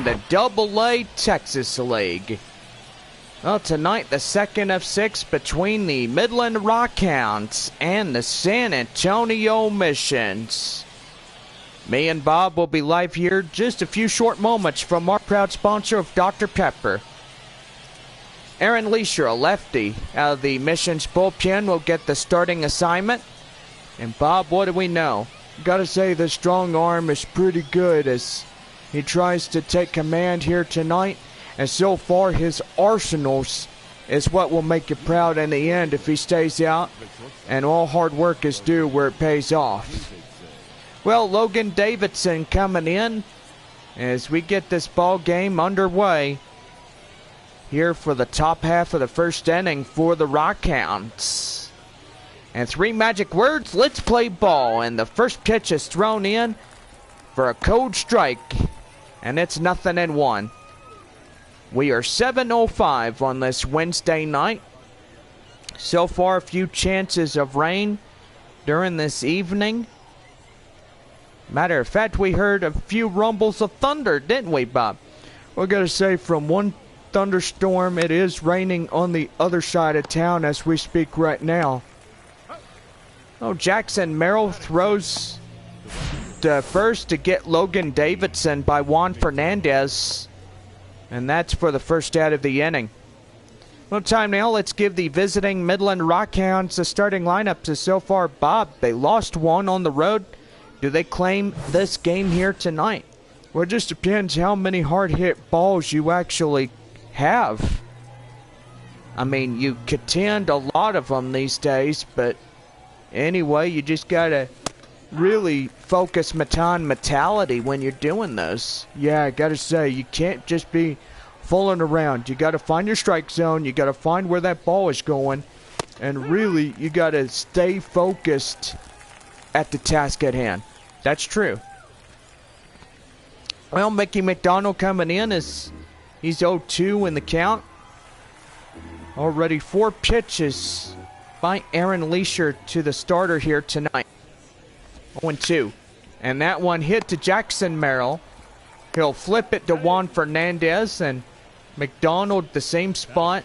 in the Double-A Texas League. Well, tonight the second of 6 between the Midland Rockhounds and the San Antonio Missions. Me and Bob will be live here just a few short moments from our proud sponsor of Dr. Pepper. Aaron Leisure, a lefty out of the Missions bullpen, will get the starting assignment. And Bob, what do we know? Gotta say the strong arm is pretty good as he tries to take command here tonight. And so far his arsenals is what will make you proud in the end if he stays out. And all hard work is due where it pays off. Well, Logan Davidson coming in as we get this ball game underway here for the top half of the first inning for the Rockhounds. And 3 magic words, let's play ball. And the first pitch is thrown in for a cold strike. And it's 0-1. We are 7:05 on this Wednesday night. So far, a few chances of rain during this evening. Matter of fact, we heard a few rumbles of thunder, didn't we, Bob? Well, I gotta say, from one thunderstorm, it is raining on the other side of town as we speak right now. Oh, Jackson Merrill throws to first to get Logan Davidson by Juan Fernandez. And that's for the first out of the inning. Well, time now, let's give the visiting Midland Rockhounds the starting lineup. So far, Bob, they lost one on the road. Do they claim this game here tonight? Well, it just depends how many hard-hit balls you actually have. I mean, you contend a lot of them these days, but anyway, you just gotta really focus on mentality when you're doing those. Yeah, I gotta say, you can't just be fooling around. You gotta find your strike zone, you gotta find where that ball is going, and really, you gotta stay focused at the task at hand. That's true. Well, Mickey McDonald coming in as he's 0-2 in the count. Already 4 pitches by Aaron Leisure to the starter here tonight. 0-2. And that one hit to Jackson Merrill. He'll flip it to Juan Fernandez, and McDonald the same spot.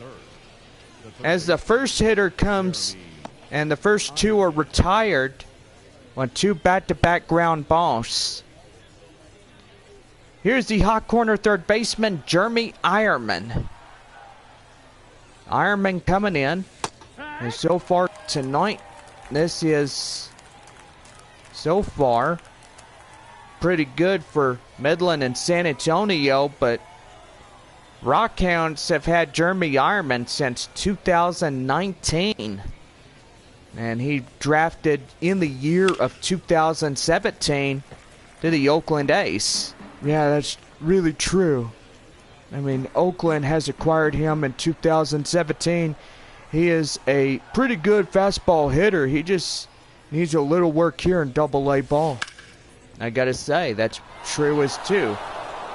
As the first hitter comes, and the first 2 are retired on 2 back-to-back ground balls. Here's the hot corner third baseman, Jeremy Ironman. Ironman coming in. And so far tonight, this is so far pretty good for Midland and San Antonio, but Rockhounds have had Jeremy Ironman since 2019. And he drafted in the year of 2017 to the Oakland A's. Yeah, that's really true. I mean, Oakland has acquired him in 2017. He is a pretty good fastball hitter. He just needs a little work here in Double-A ball. I gotta say, that's true as too.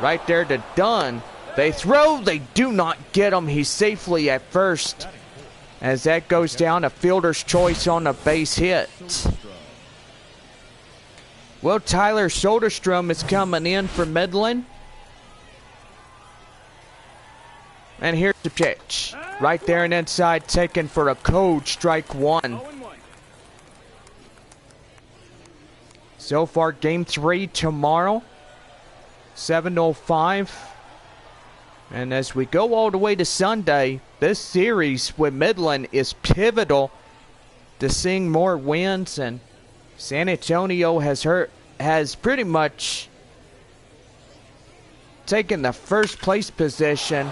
Right there to Dunn. They throw, they do not get him. He's safely at first. As that goes down, a fielder's choice on a base hit. Well, Tyler Soderstrom is coming in for Midland. And here's the pitch. Right there and inside, taken for a cold strike 1. So far, game 3 tomorrow, 7:05. And as we go all the way to Sunday, this series with Midland is pivotal to seeing more wins, and San Antonio has pretty much taken the first place position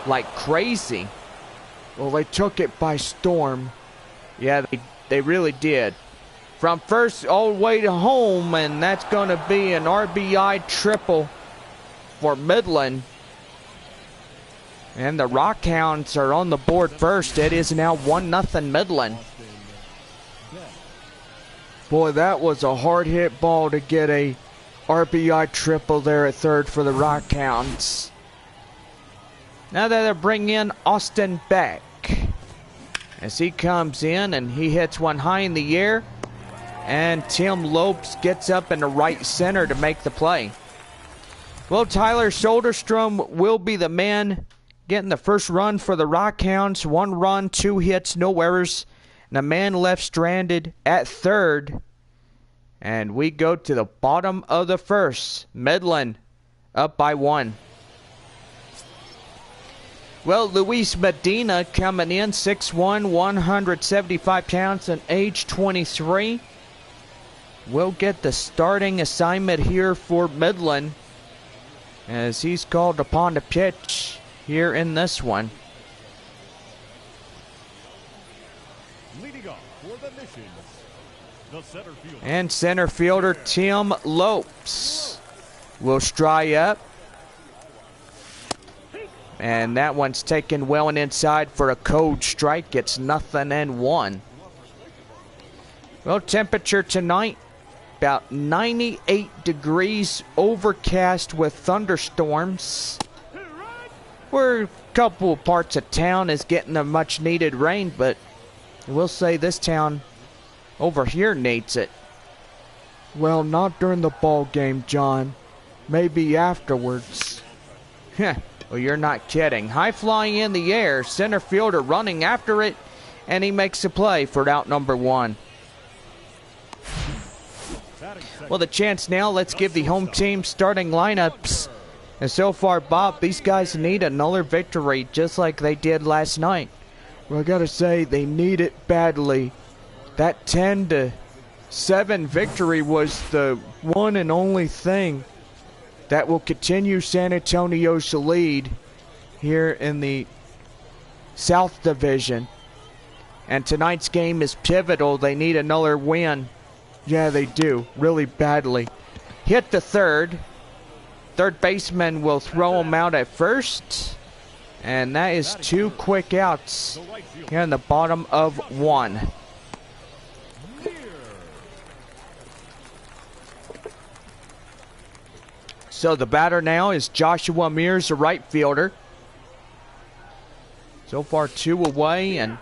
like crazy. Well, they took it by storm. Yeah, they really did. From first all the way to home, and that's going to be an RBI triple for Midland. And the Rockhounds are on the board first. It is now 1-0 Midland. Boy, that was a hard-hit ball to get a RBI triple there at third for the Rockhounds. Now they're bringing in Austin Beck. As he comes in and he hits one high in the air. And Tim Lopes gets up in the right center to make the play. Well, Tyler Soderstrom will be the man getting the first run for the Rockhounds. 1 run, 2 hits, no errors, and a man left stranded at third. And we go to the bottom of the first. Midland up by 1. Well, Luis Medina coming in, 6'1", 175 pounds, and age 23. Will get the starting assignment here for Midland, as he's called upon to pitch here in this one. Leading off for the Missions, the center fielder. And center fielder Tim Lopes will stride up. And that one's taken well and inside for a cold strike. It's 0-1. Well, temperature tonight, about 98 degrees, overcast with thunderstorms. Where a couple of parts of town is getting a much needed rain, but I will say this town over here needs it. Well, not during the ball game, John. Maybe afterwards. Heh. Well, you're not kidding. High fly in the air, center fielder running after it, and he makes a play for out number 1. Well, the chance now, let's give the home team starting lineups. And so far, Bob, these guys need another victory just like they did last night. Well, I gotta say, they need it badly. That 10-7 victory was the one and only thing that will continue San Antonio's lead here in the South Division. And tonight's game is pivotal. They need another win. Yeah, they do. Really badly. Hit the third. Third baseman will throw him out at first. And that is 2 quick outs here in the bottom of 1. So the batter now is Joshua Mears, the right fielder. So far 2 away, and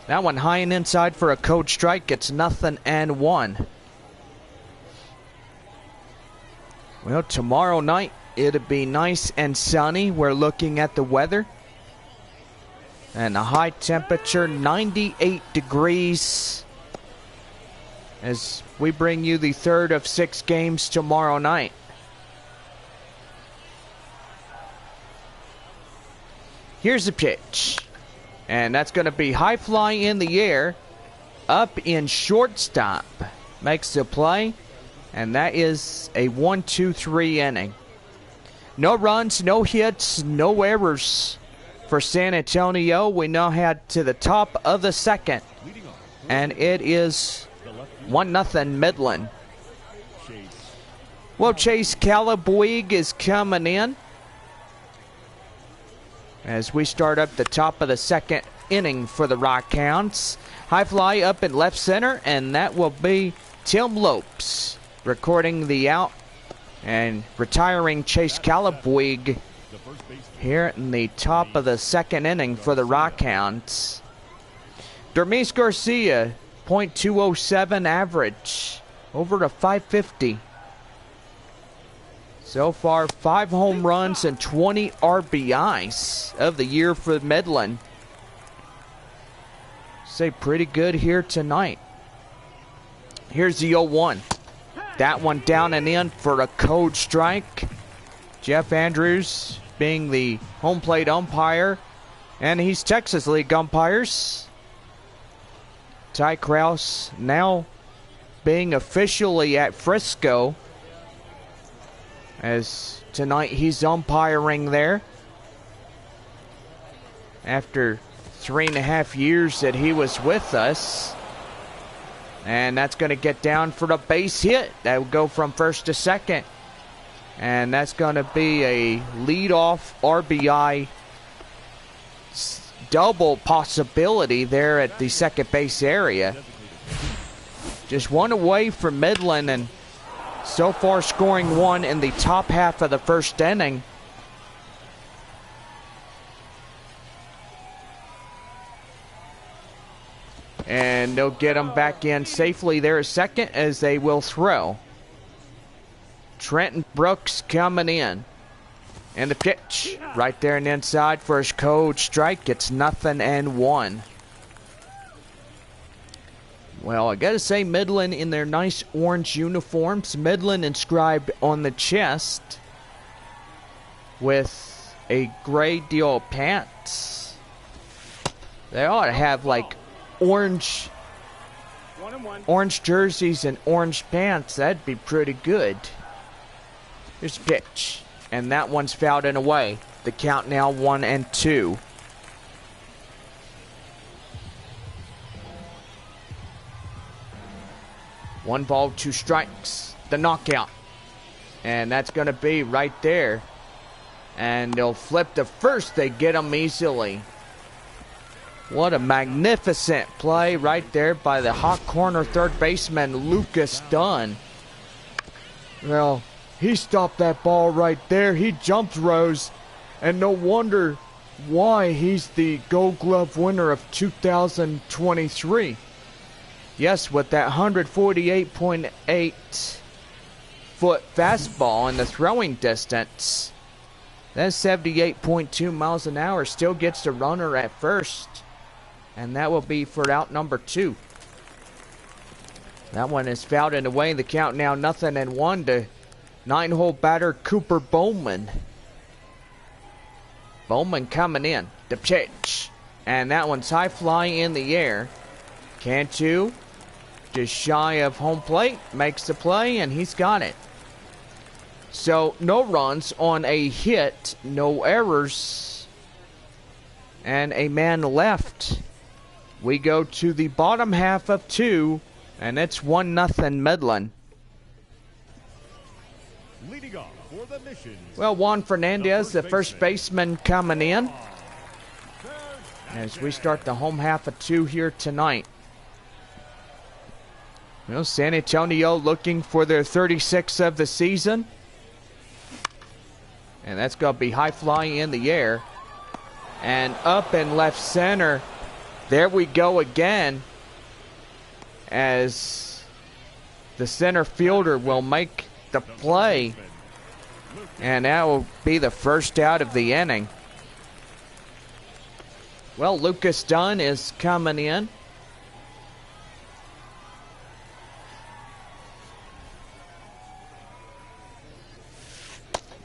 that one high and inside for a cold strike. It's 0-1. Well, tomorrow night it'll be nice and sunny. We're looking at the weather. And a high temperature, 98 degrees. As we bring you the third of 6 games tomorrow night. Here's the pitch. And that's going to be high fly in the air. Up in shortstop. Makes the play. And that is a 1-2-3 inning. No runs, no hits, no errors for San Antonio. We now head to the top of the second. And it is 1-0 Midland. Well, Chase Calaboig is coming in as we start up the top of the second inning for the Rockhounds. High fly up in left center, and that will be Tim Lopes recording the out and retiring Chase Calaboig here in the top of the second inning for the Rockhounds. Dermis Garcia, .207 average, over to .550. So far, 5 home runs and 20 RBIs of the year for Midland. Say pretty good here tonight. Here's the 0-1. That one down and in for a cold strike. Jeff Andrews being the home plate umpire. And he's Texas League umpires. Ty Krause now being officially at Frisco, as tonight he's umpiring there after 3.5 years that he was with us. And that's going to get down for the base hit. That will go from first to second. And that's going to be a leadoff RBI double possibility there at the second base area. Just one away from Midland, and so far scoring 1 in the top half of the first inning. And they'll get him back in safely there a second as they will throw. Trenton Brooks coming in. And the pitch right there and inside for his code strike. It's 0-1. Well, I gotta say, Midland in their nice orange uniforms. Midland inscribed on the chest with a gray deal of pants. They ought to have like orange jerseys and orange pants. That'd be pretty good. Here's a pitch. And that one's fouled and away. The count now 1-2. One ball, 2 strikes. The knockout. And that's going to be right there. And they'll flip to first. They get them easily. What a magnificent play right there by the hot corner third baseman, Lucas Dunn. Well, he stopped that ball right there. He jumped rows. And no wonder why he's the Gold Glove winner of 2023. Yes, with that 148.8 foot fastball in the throwing distance. That's 78.2 miles an hour. Still gets the runner at first. And that will be for out number 2. That one is fouled and away. The count now 0-1 to 9-hole batter Cooper Bowman. Bowman coming in. The pitch. And that one's high fly in the air. Cantu, just shy of home plate, makes the play, and he's got it. So, no runs on a hit, no errors, and a man left. We go to the bottom half of 2, and it's 1-0 Midland. Leading off for the Missions. Well, Juan Fernandez, the first baseman, coming in as we start the home half of 2 here tonight. Well, San Antonio looking for their 36th of the season. And that's going to be high fly in the air. And up in left center. There we go again. As the center fielder will make the play. And that will be the first out of the inning. Well, Lucas Dunn is coming in.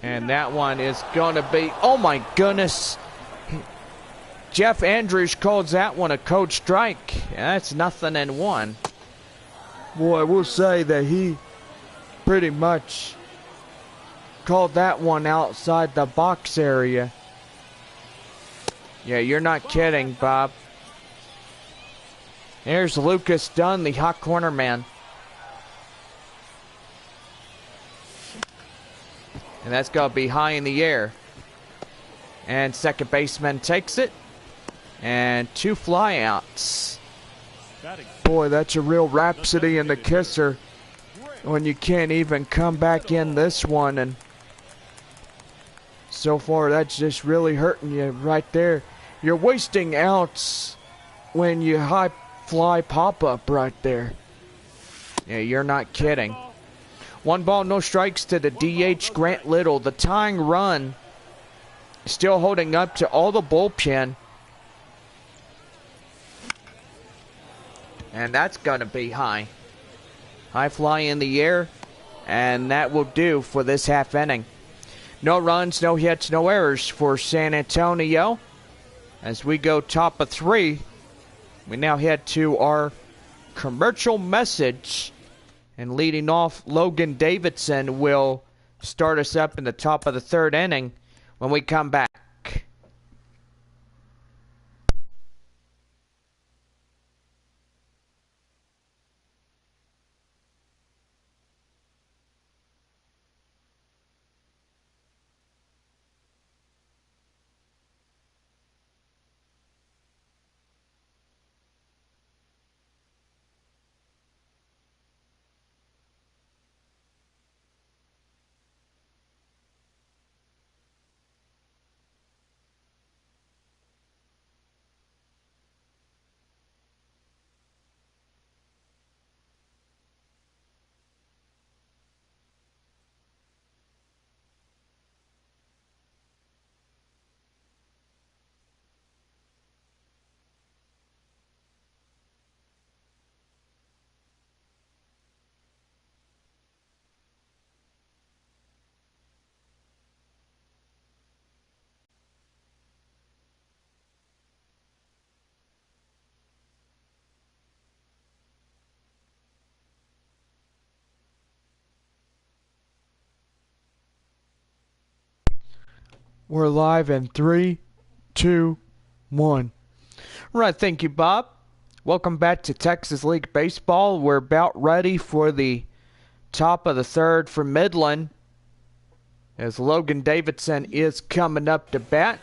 And that one is going to be, oh my goodness. Jeff Andrews calls that one a code strike. That's 0-1. Boy, I will say that he pretty much called that one outside the box area. Yeah, you're not kidding, Bob. Here's Lucas Dunn, the hot corner man. And that's going to be high in the air. And second baseman takes it. And 2 flyouts. Boy, that's a real rhapsody in the kisser when you can't even come back in this one. And so far, that's just really hurting you right there. You're wasting outs when you high fly pop-up right there. Yeah, you're not kidding. 1 ball, no strikes to the DH, Grant Little. The tying run still holding up to all the bullpen. And that's going to be high. High fly in the air. And that will do for this half inning. No runs, no hits, no errors for San Antonio. As we go top of 3, we now head to our commercial message. And leading off, Logan Davidson will start us up in the top of the 3rd inning when we come back. We're live in 3, 2, 1. Right, thank you, Bob. Welcome back to Texas League Baseball. We're about ready for the top of the third for Midland, as Logan Davidson is coming up to bat.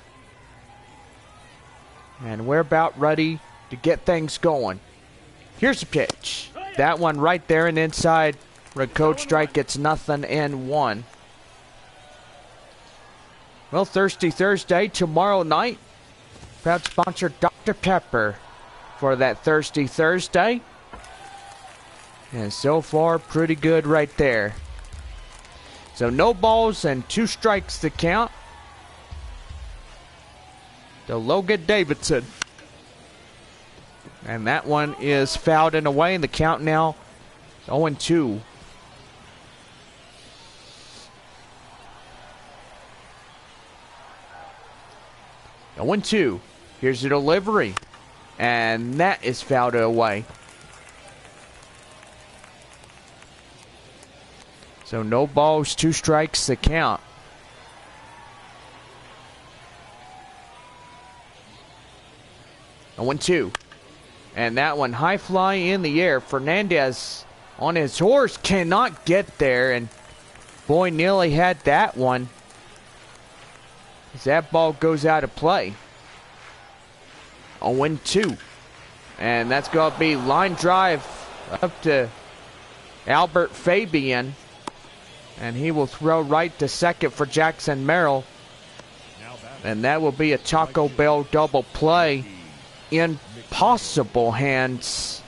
And we're about ready to get things going. Here's the pitch. That one right there and inside. Red Coach strike gets nothing and one. Well, Thirsty Thursday tomorrow night. Proud sponsor Dr. Pepper for that Thirsty Thursday. And so far, pretty good right there. So no balls and 2 strikes to count to Logan Davidson. And that one is fouled and away, and the count now 0-2. Oh, 1-2. Here's the delivery. And that is fouled away. So no balls, 2 strikes to count. Oh, 1-2. And that one high fly in the air. Fernandez on his horse cannot get there. And boy, nearly had that one. As that ball goes out of play. 0-2. And that's going to be line drive up to Albert Fabian. And he will throw right to second for Jackson Merrill. And that will be a Taco Bell double play in possible hands.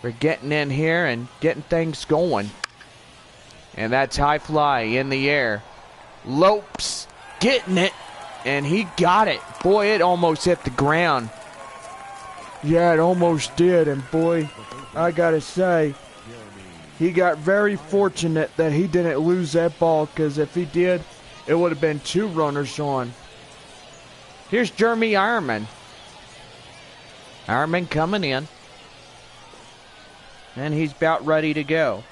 We're getting in here and getting things going. And that's high fly in the air. Lopes getting it. And he got it. Boy, it almost hit the ground. Yeah, it almost did. And boy, I gotta say, he got very fortunate that he didn't lose that ball, because if he did, it would have been 2 runners on. Here's Jeremy Ironman. Ironman coming in. And he's about ready to go.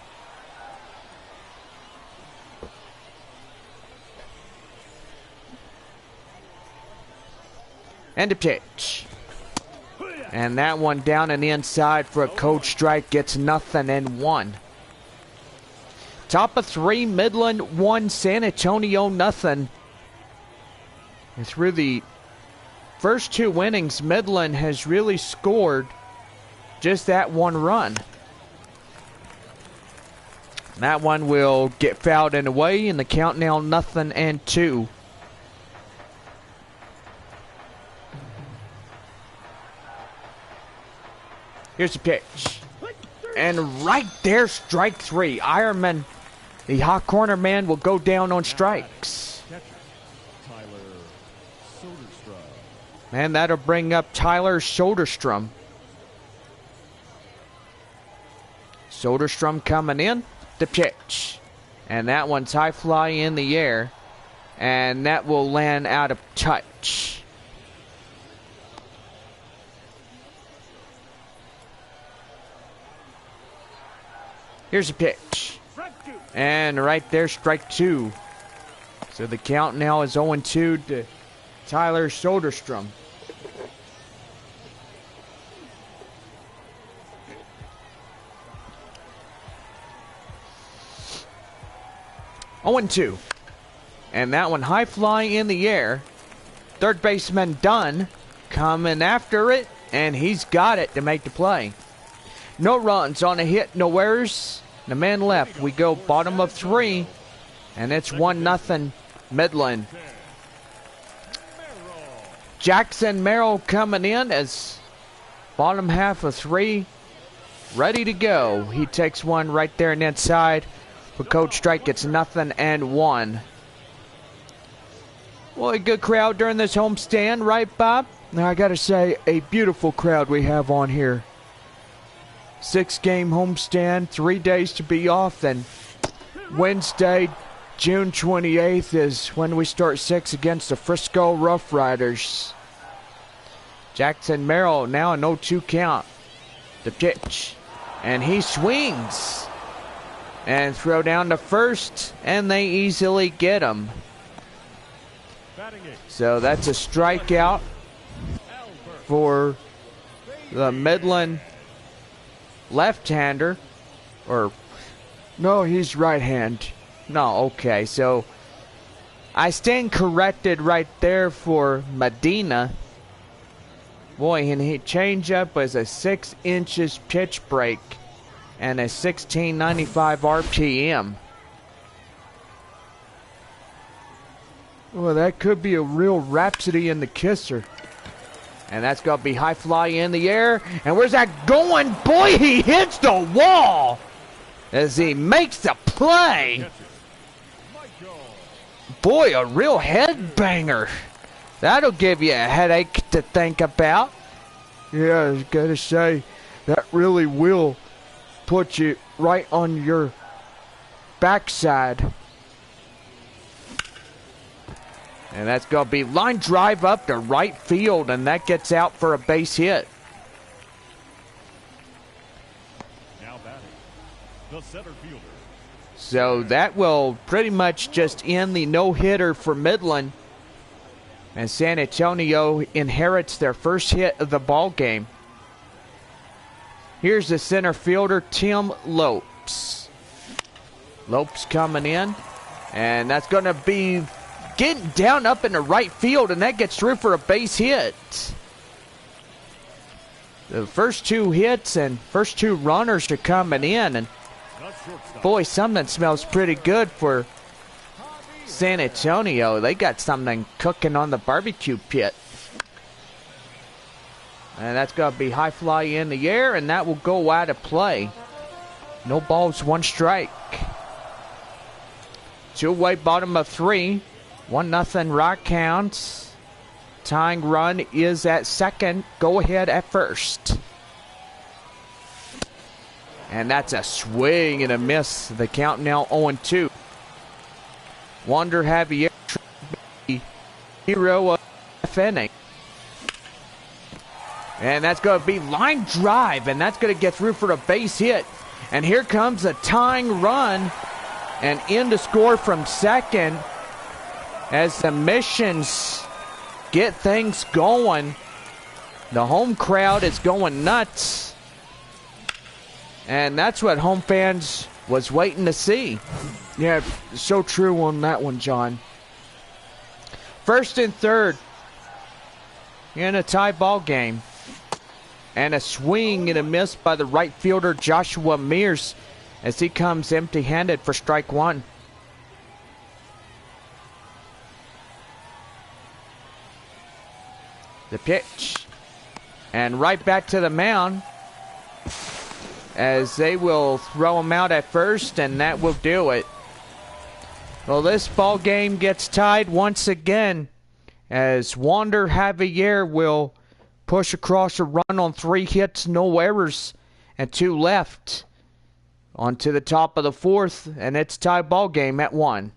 And a pitch. And that one down and inside for a cold strike gets nothing and 1. Top of 3, Midland 1, San Antonio nothing. And through the first 2 innings, Midland has really scored just that 1 run. That one will get fouled and away, and the count now 0-2. Here's the pitch. And right there, strike 3. Ironman, the hot corner man, will go down on strikes. And that'll bring up Tyler Soderstrom. Soderstrom coming in. The pitch. And that one's high fly in the air. And that will land out of touch. Here's a pitch. And right there, strike 2. So the count now is 0-2 to Tyler Soderstrom. Oh, 2. And that one high fly in the air. Third baseman Dunn coming after it, and he's got it to make the play. No runs on a hit, no errors. The man left. We go bottom of 3, and it's 1-0 Midland. Jackson Merrill coming in as bottom half of 3, ready to go. He takes one right there and inside. But coach strike gets 0-1. Well, a good crowd during this homestand, right, Bob? Now, I gotta say, a beautiful crowd we have on here. 6-game homestand, 3 days to be off, and Wednesday, June 28th is when we start 6 against the Frisco Rough Riders. Jackson Merrill now a 0-2 count. The pitch. And he swings. And throw down to first, and they easily get him. So that's a strikeout for the Midland left-hander. Or, No, he's right hand. no, okay, so I stand corrected right there for Medina. Boy, and he changeup was a 6 inches pitch break and a 1695 RPM. Well, that could be a real rhapsody in the kisser. And that's going to be high fly in the air. And where's that going? Boy, he hits the wall as he makes the play. Boy, a real headbanger. That'll give you a headache to think about. Yeah, I was gotta say, that really will put you right on your backside. And that's going to be line drive up to right field, and that gets out for a base hit. Now batting, the center fielder. So that will pretty much just end the no-hitter for Midland. And San Antonio inherits their first hit of the ball game. Here's the center fielder, Tim Lopes. Lopes coming in, and that's going to be getting down up in the right field, and that gets through for a base hit. The first 2 hits and first 2 runners are coming in, and boy, something smells pretty good for San Antonio. They got something cooking on the barbecue pit. And that's going to be high fly in the air, and that will go out of play. No balls, 1 strike. 2-away, bottom of 3. 1-0 Rockhounds. Tying run is at second. Go ahead at first. And that's a swing and a miss. The count now 0-2. Wander Javier, hero of the inning. And that's going to be line drive, and that's going to get through for a base hit. And here comes a tying run, and in to score from second as the Missions get things going. The home crowd is going nuts, and that's what home fans was waiting to see. Yeah, so true on that one, John. First and third in a tie ball game. And a swing and a miss by the right fielder Joshua Mears as he comes empty-handed for strike 1. The pitch. And right back to the mound as they will throw him out at first, and that will do it. Well, this ball game gets tied once again as Wander Javier will push across a run on 3 hits, no errors, and 2 left. On to the top of the 4th, and it's tie ball game at 1.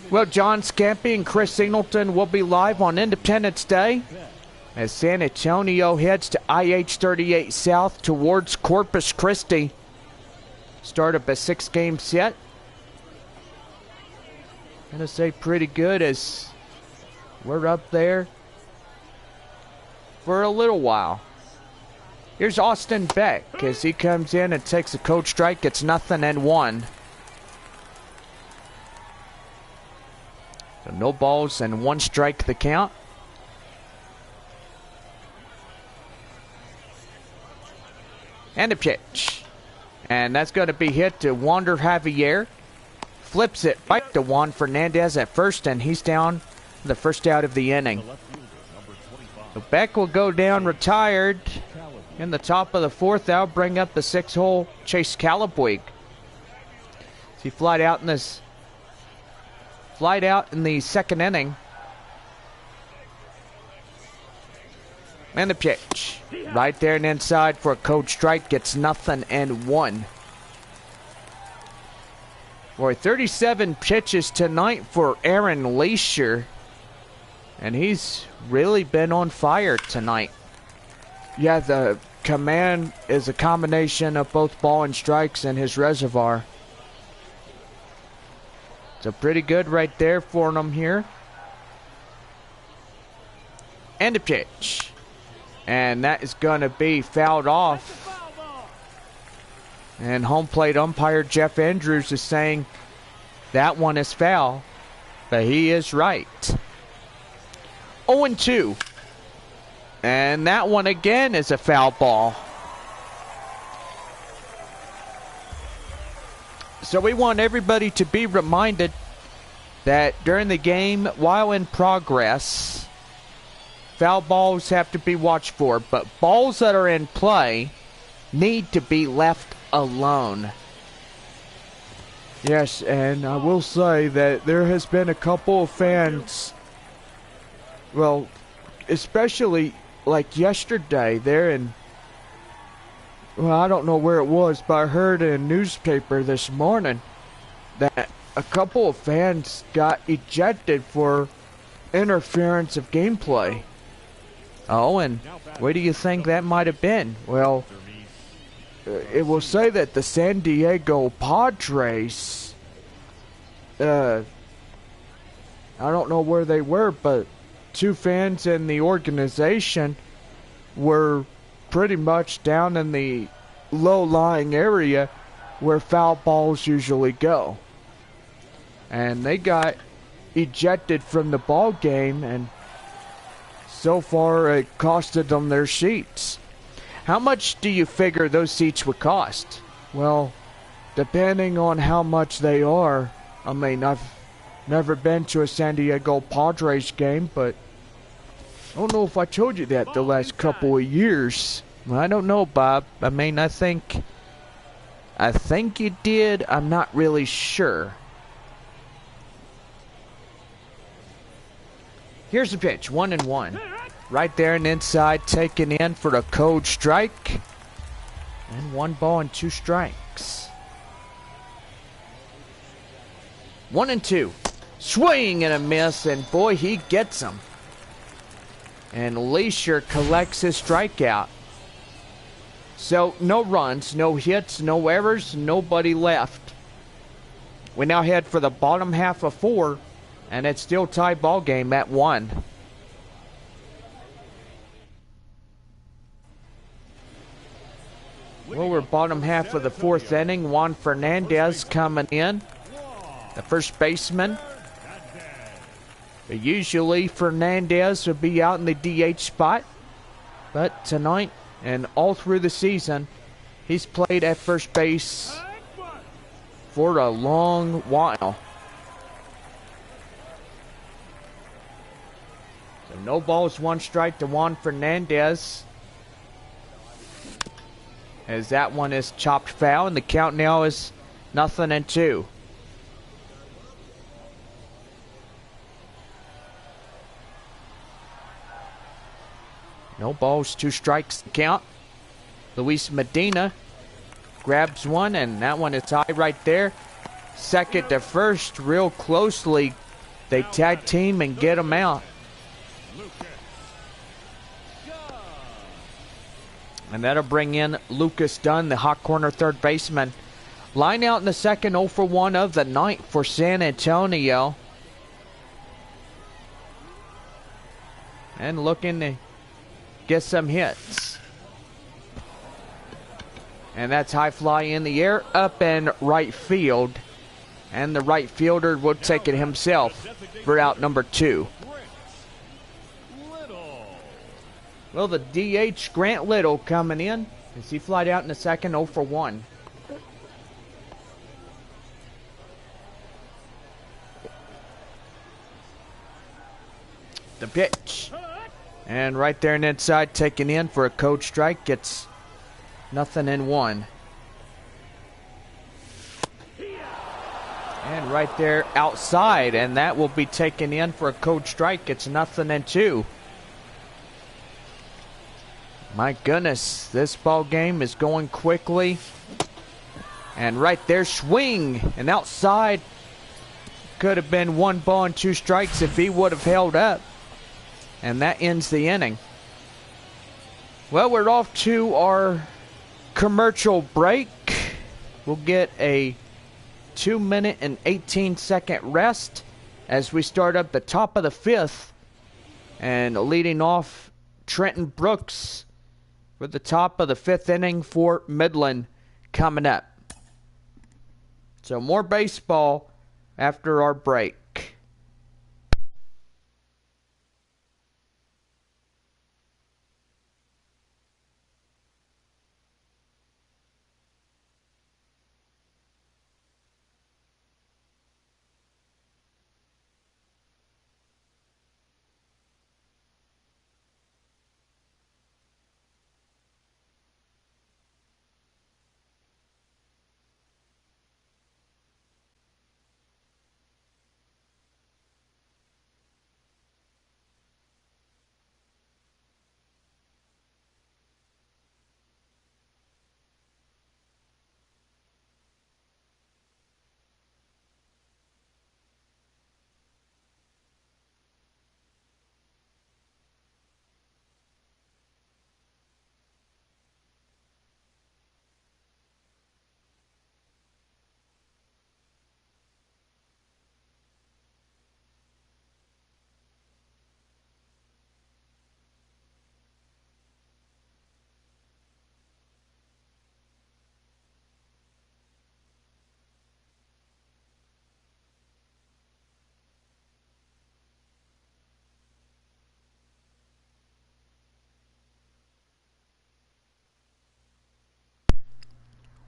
Well, John Scampy and Chris Singleton will be live on Independence Day as San Antonio heads to IH-38 South towards Corpus Christi. Start up a 6-game set. Gonna say pretty good as we're up there for a little while. Here's Austin Beck as he comes in and takes a cold strike. It's 0-1. So no balls and 1 strike the count. And a pitch. And that's going to be hit to Wander Javier. Flips it back to Juan Fernandez at first, and he's down the first out of the inning. So Beck will go down retired in the top of the 4th. That'll bring up the 6-hole Chase Calabwig. He flied out in the 2nd inning. And the pitch. Right there and inside for a cold strike. Gets 0-1. Boy, 37 pitches tonight for Aaron Leisure. And he's really been on fire tonight. Yeah, the command is a combination of both ball and strikes in his reservoir. So pretty good right there for him here. And a pitch. And that is going to be fouled off. And home plate umpire Jeff Andrews is saying that one is foul. But he is right. 0-2. And that one again is a foul ball. So we want everybody to be reminded that during the game, while in progress, foul balls have to be watched for. But balls that are in play need to be left alone. Yes, and I will say that there has been a couple of fans, well, especially like yesterday there in, well, I don't know where it was, but I heard in a newspaper this morning that a couple of fans got ejected for interference of gameplay. Oh, and where do you think that might have been? Well, it will say that the San Diego Padres, I don't know where they were, but two fans in the organization were pretty much down in the low-lying area where foul balls usually go. And they got ejected from the ball game, and so far it costed them their seats. How much do you figure those seats would cost? Well, depending on how much they are, I mean, I've never been to a San Diego Padres game, but I don't know if I told you that the last couple of years. Well, I don't know, Bob. I mean, I think you did. I'm not really sure. Here's the pitch, 1-1. Right there and inside, taken in for a cold strike. And 1 ball and 2 strikes. 1-2. Swing and a miss, and boy, he gets him. And Leisure collects his strikeout. So, no runs, no hits, no errors, nobody left. We now head for the bottom half of 4, and it's still tie ball game at 1. Well, we're bottom half of the 4th inning. Juan Fernandez coming in, the first baseman. Usually Fernandez would be out in the DH spot, but tonight and all through the season, he's played at first base for a long while. So no balls, 1 strike to Juan Fernandez, as that one is chopped foul, and the count now is 0-2. No balls, 2 strikes count. Luis Medina grabs one, and that one is high right there. Second to first, real closely. They tag team and get him out. And that'll bring in Lucas Dunn, the hot corner third baseman. Line out in the second, 0 for 1 of the night for San Antonio. And looking to get some hits. And that's high fly in the air, up in right field. And the right fielder will take it himself for out number 2. Well, the DH, Grant Little, coming in as he flied out in the second, 0 for 1. The pitch. And right there and inside, taken in for a cold strike, gets 0-1. And right there outside, and that will be taken in for a cold strike. It's 0-2. My goodness, this ball game is going quickly. And right there, swing, and outside. Could have been 1 ball and 2 strikes if he would have held up. And that ends the inning. Well, we're off to our commercial break. We'll get a 2-minute and 18-second rest as we start up the top of the 5th. And leading off, Trenton Brooks for the top of the 5th inning for Midland coming up. So more baseball after our break.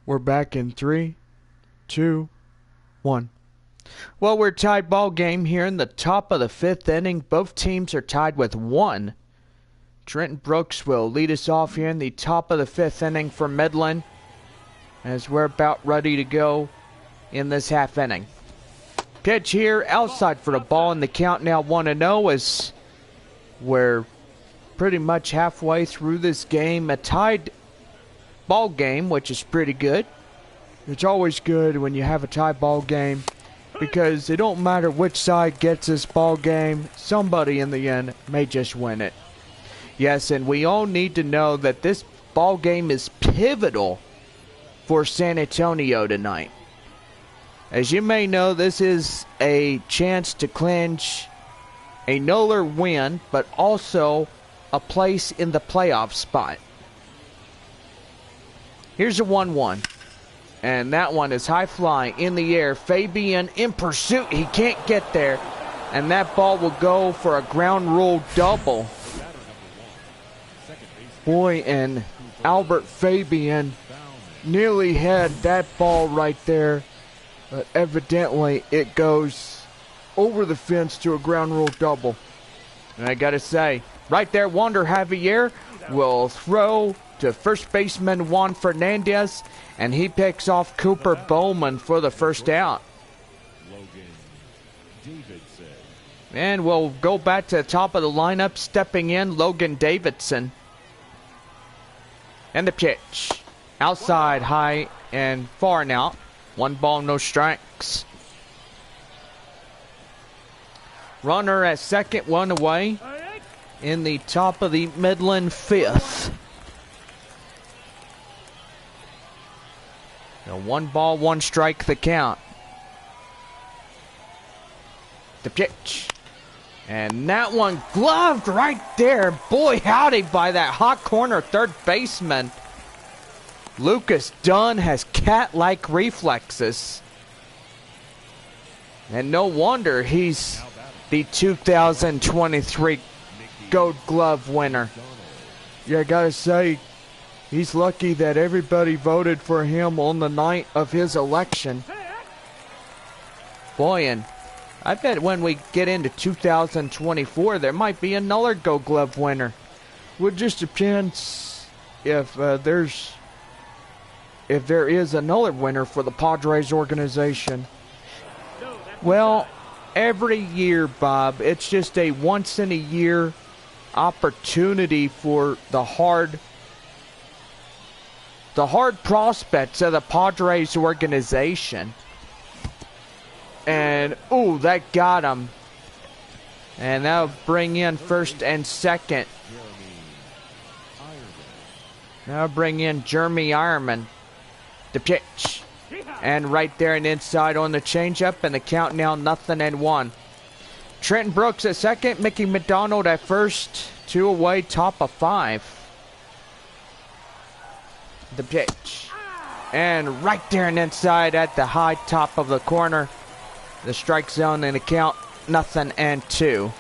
We're back in 3, 2, 1. Well, we're tied ball game here in the top of the 5th inning. Both teams are tied with 1. Trenton Brooks will lead us off here in the top of the 5th inning for Midland as we're about ready to go in this half inning. Pitch here outside for the ball, and the count now 1-0 as we're pretty much halfway through this game. A tied ball game, which is pretty good. It's always good when you have a tie ball game because it don't matter which side gets this ball game, somebody in the end may just win it. Yes, and we all need to know that this ball game is pivotal for San Antonio tonight. As you may know, this is a chance to clinch a no-hitter win, but also a place in the playoff spot. Here's a 1-1. And that one is high fly in the air. Fabian in pursuit. He can't get there. And that ball will go for a ground rule double. Boy, and Albert Fabian nearly had that ball right there. But evidently it goes over the fence to a ground rule double. And I gotta say, right there, Wander Javier will throw to first baseman Juan Fernandez, and he picks off Cooper Bowman for the first out. And we'll go back to the top of the lineup, stepping in Logan Davidson. And the pitch. Outside, high, and far and out. 1 ball, no strikes. Runner at second, 1 away in the top of the Midland 5th. Now 1 ball, 1 strike, the count. The pitch. And that one gloved right there. Boy, howdy by that hot corner third baseman. Lucas Dunn has cat-like reflexes. And no wonder he's the 2023 Gold Glove winner. Yeah, I gotta say, he's lucky that everybody voted for him on the night of his election. Boy, and I bet when we get into 2024, there might be another Gold Glove winner. Well, it just depends if there is another winner for the Padres organization. Well, every year, Bob, it's just a once-in-a-year opportunity for the hard prospects of the Padres organization. And, ooh, that got him. And that'll bring in first and second. Now bring in Jeremy Ironman. The pitch. And right there and inside on the changeup, and the count now 0-1. Trenton Brooks at second, Mickey McDonald at first. 2 away, top of 5. The pitch. And right there and inside at the high top of the corner. The strike zone, and the count 0-2.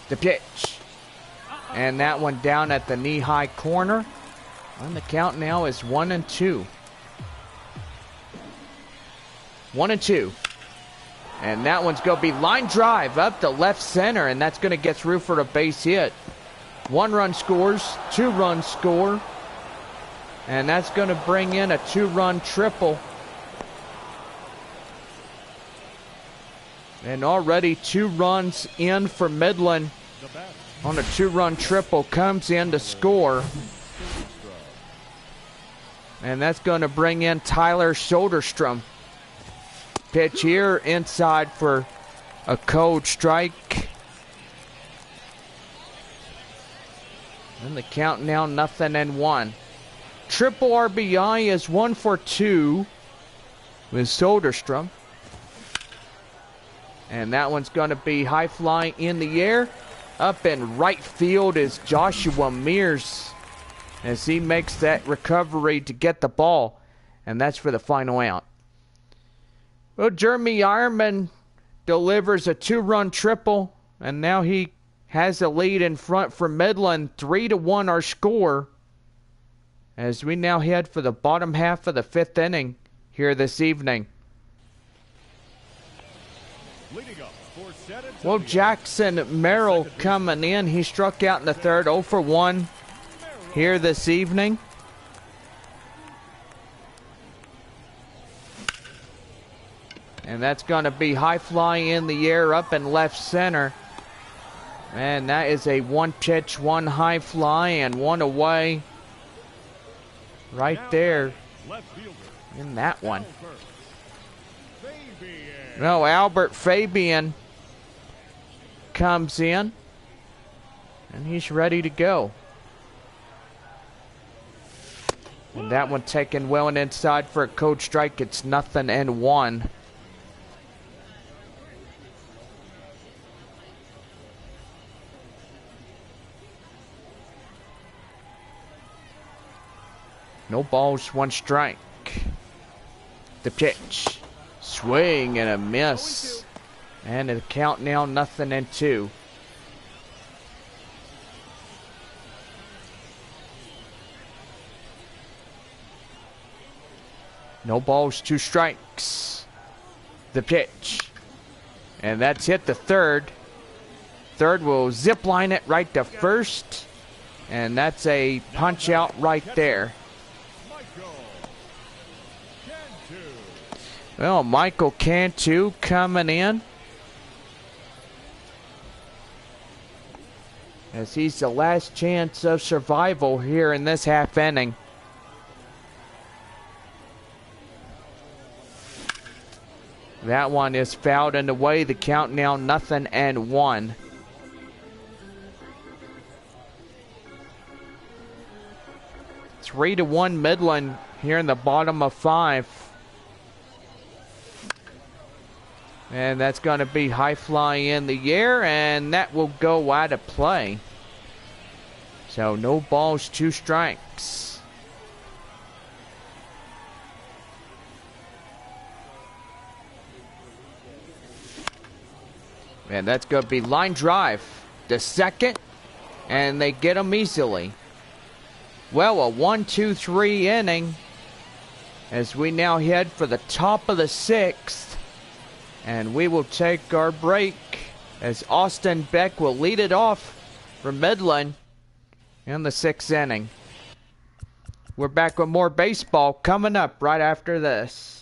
The pitch. And that one down at the knee-high corner. And the count now is 1-2. 1-2. And that one's going to be line drive up to left center, and that's going to get through for a base hit. 1 run scores, 2 runs score. And that's going to bring in a 2-run triple. And already 2 runs in for Midland. On a 2-run triple, comes in to score. And that's going to bring in Tyler Soderstrom. Pitch here inside for a cold strike. And the count now 0-1. Triple RBI is 1 for 2 with Soderstrom. And that one's going to be high fly in the air. Up in right field is Joshua Mears as he makes that recovery to get the ball. And that's for the final out. Well, Jeremy Ironman delivers a 2-run triple. And now he has a lead in front for Midland. 3-1 our score. As we now head for the bottom half of the 5th inning here this evening. Well, Jackson Merrill coming in. He struck out in the 3rd, 0 for 1 here this evening. And that's going to be high fly in the air up in left center. And that is a 1 pitch, 1 high fly, and 1 away. Right there in that one. No, Albert Fabian comes in, and he's ready to go. And that one taken well and inside for a cold strike. It's 0-1. No balls, 1 strike. The pitch. Swing and a miss. And the count now 0-2. No balls, 2 strikes. The pitch. And that's hit the 3rd. 3rd will zip line it right to 1st. And that's a punch out right there. Well, Michael Cantu coming in. As he's the last chance of survival here in this half inning. That one is fouled and away. The count now 0-1. It's 3-1 Midland here in the bottom of 5. And that's going to be high fly in the air, and that will go out of play. So no balls, 2 strikes. And that's going to be line drive to 2nd, and they get them easily. Well, a 1-2-3 inning as we now head for the top of the 6th. And we will take our break as Austin Beck will lead it off for Midland in the 6th inning. We're back with more baseball coming up right after this.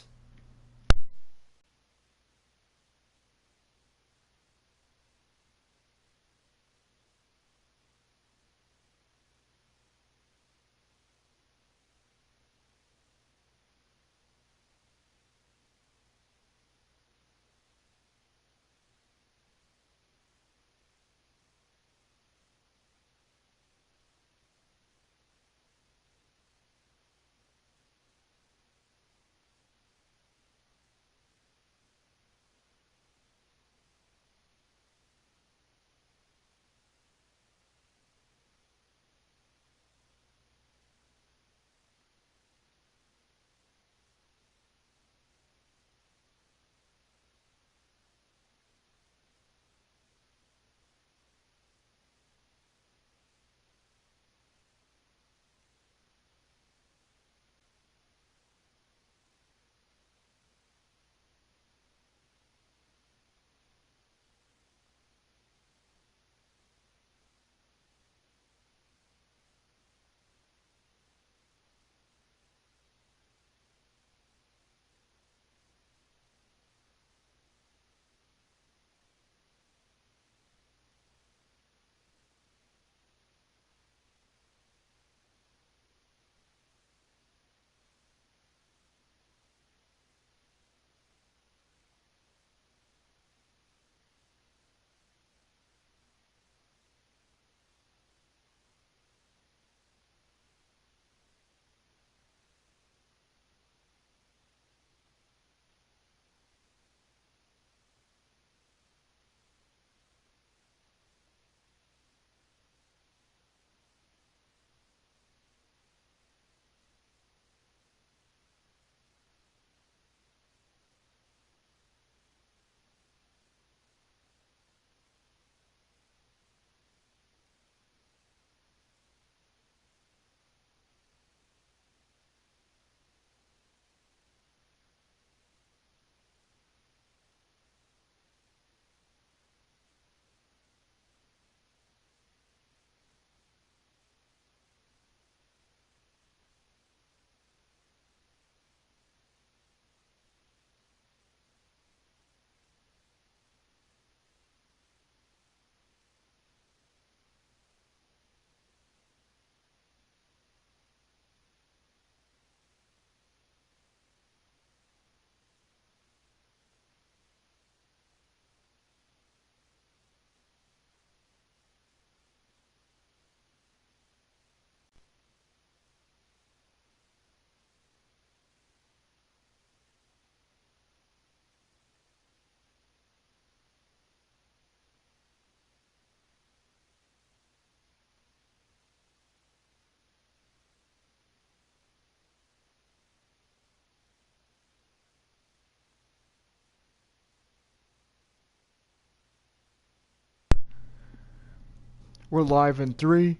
We're live in 3,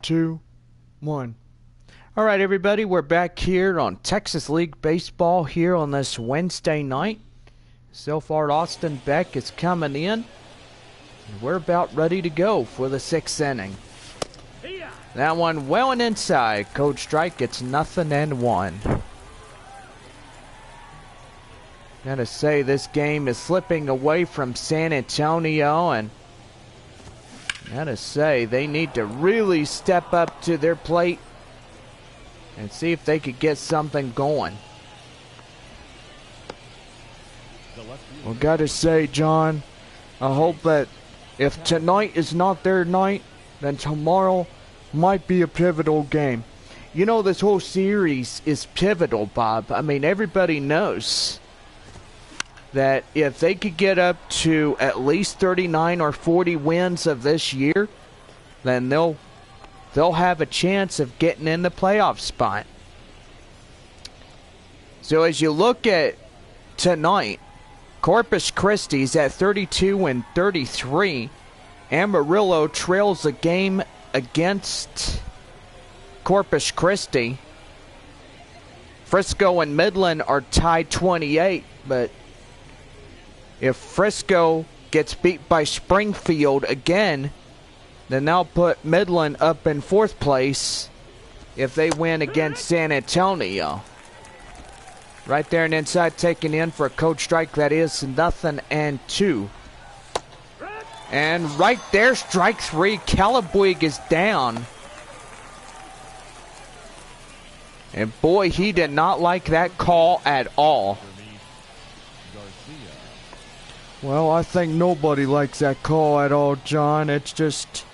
2, 1. All right, everybody, we're back here on Texas League Baseball here on this Wednesday night. So far, Austin Beck is coming in. And we're about ready to go for the 6th inning. That one well and inside. Cold strike, it's 0-1. Gotta say, this game is slipping away from San Antonio, and gotta say, they need to really step up to their plate and see if they could get something going. Well, gotta say, John, I hope that if tonight is not their night, then tomorrow might be a pivotal game. You know, this whole series is pivotal, Bob. I mean, everybody knows that if they could get up to at least 39 or 40 wins of this year, then they'll have a chance of getting in the playoff spot. So as you look at tonight, Corpus Christi's at 32-33. Amarillo trails a game against Corpus Christi. Frisco and Midland are tied 28, but if Frisco gets beat by Springfield again, then they'll put Midland up in 4th place if they win against San Antonio. Right there and inside, taken in for a cold strike. That is 0-2. And right there, strike 3. Calabuig is down. And boy, he did not like that call at all. Well, I think nobody likes that call at all, John. It's just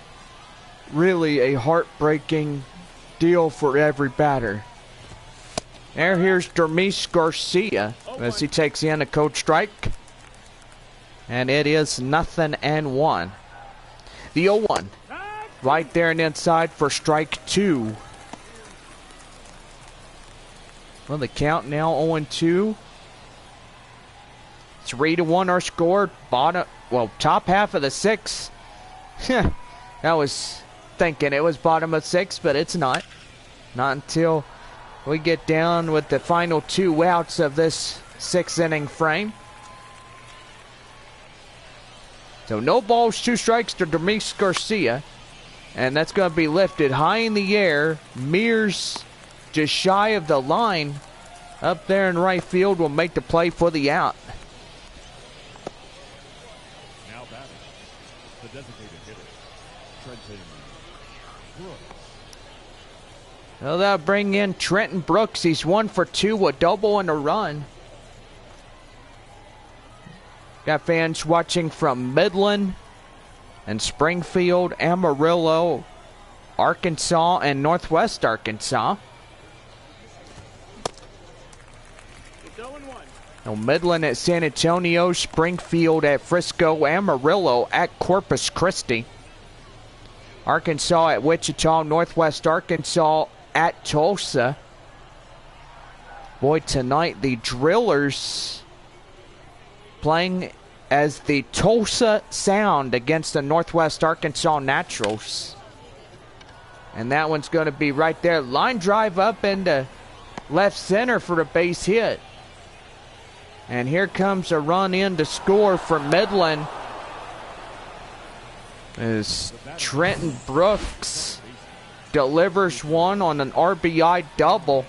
really a heartbreaking deal for every batter. Here's Dermis Garcia as he takes in a cold strike. And it is 0-1. The 0-1. Right there and inside for strike 2. Well, the count now 0-2. 3-1 our score. Top half of the 6th. I was thinking it was bottom of 6th, but it's not. Not until we get down with the final 2 outs of this 6th inning frame. So no balls, 2 strikes to Dermis Garcia. And that's going to be lifted high in the air. Mears just shy of the line. Up there in right field will make the play for the out. Now batting, the designated hitter, Trenton Brooks. Well, that'll bring in Trenton Brooks. He's 1 for 2, a double and a run. Got fans watching from Midland and Springfield, Amarillo, Arkansas, and Northwest Arkansas. Now Midland at San Antonio, Springfield at Frisco, Amarillo at Corpus Christi. Arkansas at Wichita, Northwest Arkansas at Tulsa. Boy, tonight the Drillers playing as the Tulsa Sound against the Northwest Arkansas Naturals. And that one's going to be right there. Line drive up into left center for a base hit. And here comes a run in to score for Midland. As Trenton Brooks delivers one on an RBI double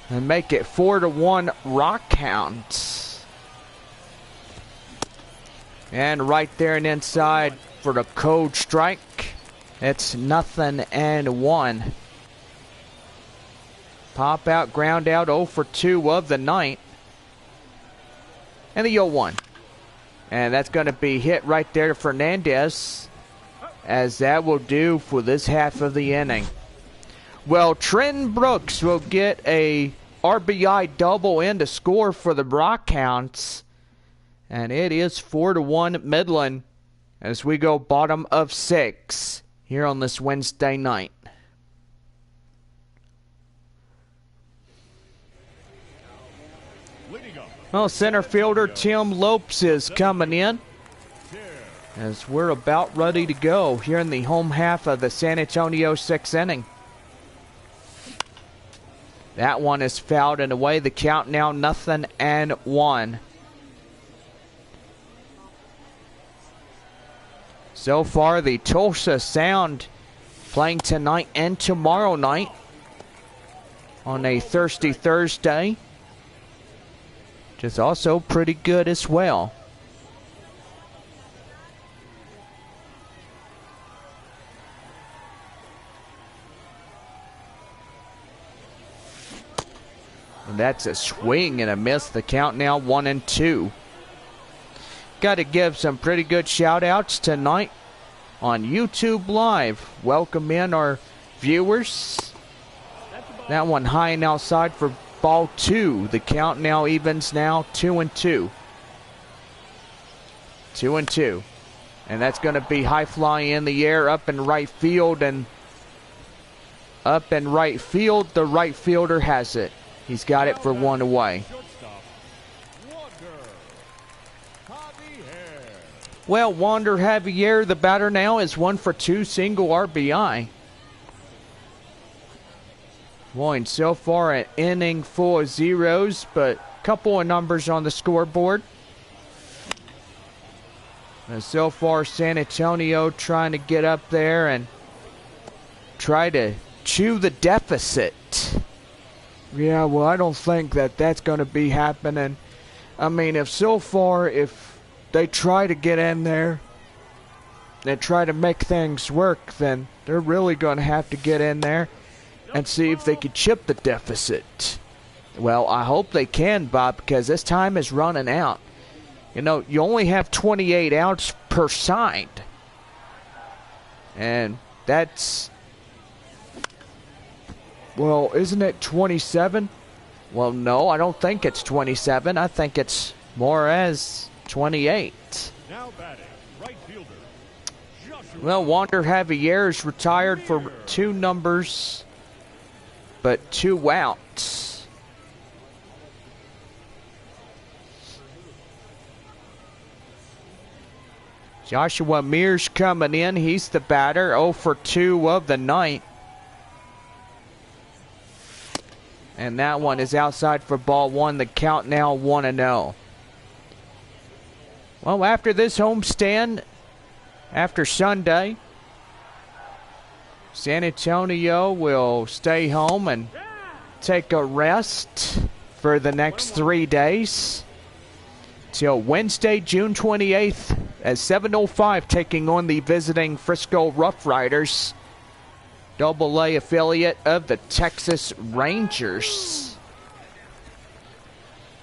and make it 4-1 Rockhounds. And right there and inside for the cold strike. It's 0-1. Pop out, ground out, 0 for 2 of the night. And the 0-1. And that's going to be hit right there to Fernandez, as that will do for this half of the inning. Well, Trenton Brooks will get a RBI double in to score for the Rockhounds. And it is 4-1 Midland as we go bottom of 6 here on this Wednesday night. Well, center fielder Tim Lopes is coming in. as we're about ready to go here in the home half of the San Antonio 6th inning. That one is fouled and away. The count now 0-1. So far, the Tulsa Sound playing tonight and tomorrow night on a Thirsty Thursday, which is also pretty good as well. And that's a swing and a miss. The count now 1-2. Got to give some pretty good shout outs tonight on YouTube Live. Welcome in our viewers. That one high and outside for ball 2. The count now evens now 2-2. 2-2. And that's going to be high fly in the air up in right field. And up in right field, the right fielder has it. He's got it for one away. Well, Wander Javier, the batter now, is 1 for 2, single RBI. Boy, and so far an inning full of zeros, but a couple of numbers on the scoreboard. And so far, San Antonio trying to get up there and try to chew the deficit. Yeah, well, I don't think that that's going to be happening. I mean, if they try to get in there and try to make things work, then they're really going to have to get in there and see if they can chip the deficit. Well, I hope they can, Bob, because this time is running out. You know, you only have 28 outs per side. And that's... Well, isn't it 27? Well, no, I don't think it's 27. I think it's more as 28. Now batting, right fielder, Joshua. Well, Wander Javier is retired for 2 numbers, but 2 outs. Joshua Mears coming in. He's the batter, 0 for 2 of the night. And that one is outside for ball 1. The count now 1-0. Well, after this homestand, after Sunday, San Antonio will stay home and take a rest for the next 3 days till Wednesday, June 28th at 7:05, taking on the visiting Frisco Rough Riders, AA affiliate of the Texas Rangers.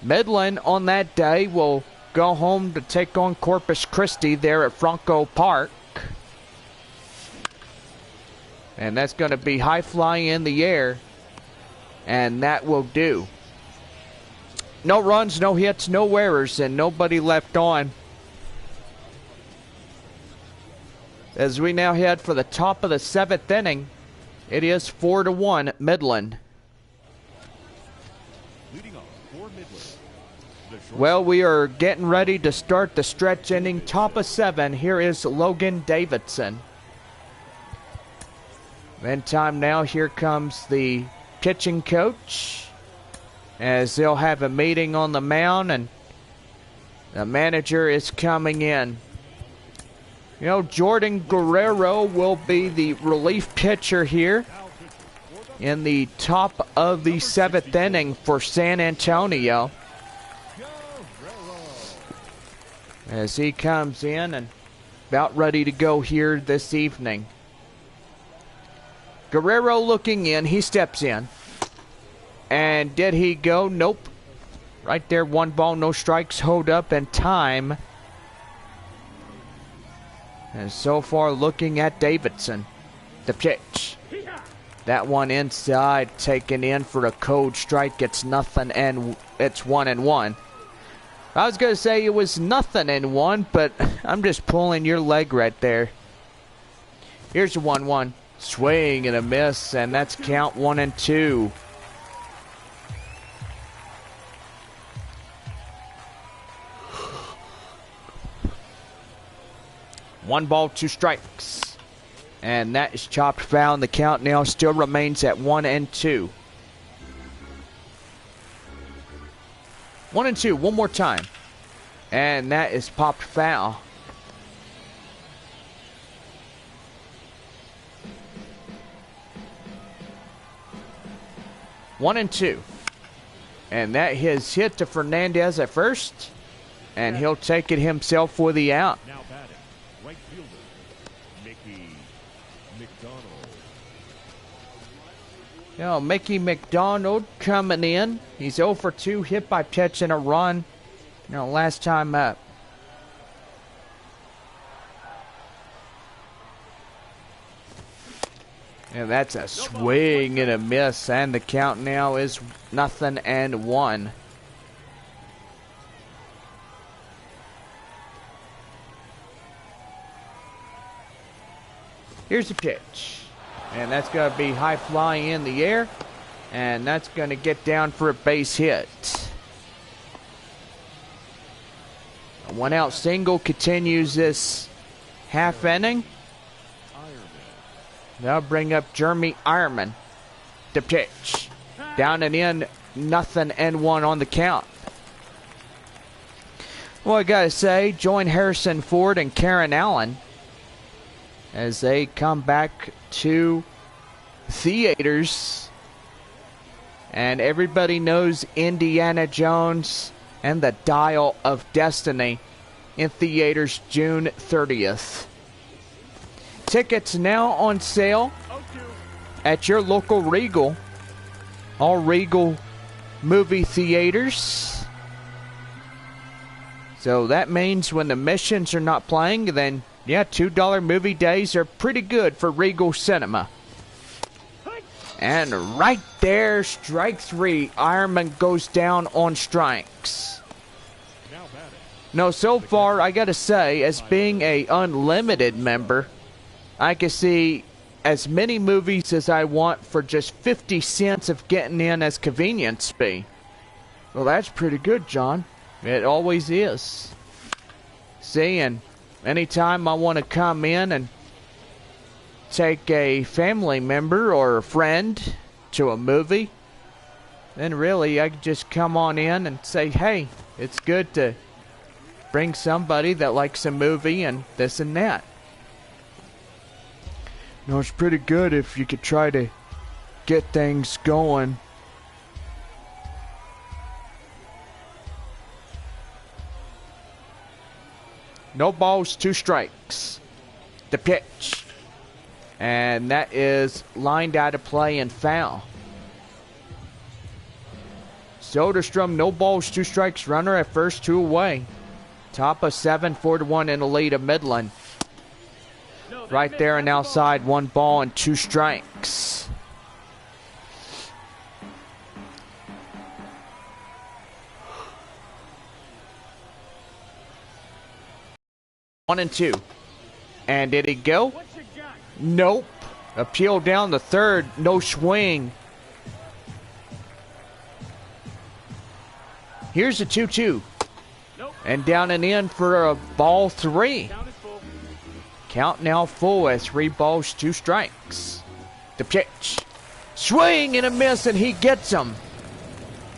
Midland on that day will go home to take on Corpus Christi there at Franco Park. And that's going to be high fly in the air. And that will do. No runs, no hits, no errors, and nobody left on. As we now head for the top of the 7th inning, it is 4-1 Midland. Leading off for Midland. Well, we are getting ready to start the stretch inning. Top of 7. Here is Logan Davidson. Meantime now, here comes the pitching coach, as they'll have a meeting on the mound, and the manager is coming in. You know, Jordan Guerrero will be the relief pitcher here in the top of the 7th inning for San Antonio, as he comes in and about ready to go here this evening. Guerrero looking in. He steps in. And did he go? Nope. Right there, 1 ball, no strikes, hold up in time. And so far looking at Davidson. The pitch. That one inside, taken in for a cold strike. It's nothing, and it's 1-1. I was going to say it was nothing in 1, but I'm just pulling your leg right there. Here's a 1-1. Swing and a miss, and that's count 1-2. 1 ball, 2 strikes. And that is chopped foul, and the count now still remains at 1-2. 1-2, one more time. And that is popped foul. One and two. And that is hit to Fernandez at first. And he'll take it himself for the out. Now batting, right fielder, Mickey McDonald. Now, Mickey McDonald coming in. He's 0 for 2, hit by pitch and a run. Now, last time up. And that's a swing and a miss, and the count now is 0-1. Here's the pitch. And that's going to be high fly in the air. And that's going to get down for a base hit. A 1-out single continues this half inning. They'll bring up Jeremy Ironman. The pitch. Down and in, 0-1 on the count. Well, I gotta say, join Harrison Ford and Karen Allen as they come back to theaters. And everybody knows Indiana Jones and the Dial of Destiny in theaters June 30th. Tickets now on sale at your local Regal. All Regal movie theaters. So that means when the missions are not playing, then yeah, $2 movie days are pretty good for Regal Cinema. And right there, strike 3. Ironman goes down on strikes. No, so far, I gotta say, as being a unlimited member, I can see as many movies as I want for just 50 cents of getting in as convenience fee. Well, that's pretty good, John. It always is. See, and anytime I want to come in and take a family member or a friend to a movie, then really I can just come on in and say, hey, it's good to bring somebody that likes a movie and this and that. No, it's pretty good if you could try to get things going. No balls, 2 strikes. The pitch. And that is lined out of play and foul. Soderstrom, no balls, 2 strikes. Runner at first, 2 away. Top of 7, 4-1 in the lead of Midland. Right there and outside, 1 ball and 2 strikes. One and 2. And did he go? Nope. Appeal down the third. No swing. Here's a 2-2. And down and in for a ball 3. Count now full at 3 balls, 2 strikes. The pitch. Swing and a miss, and he gets him.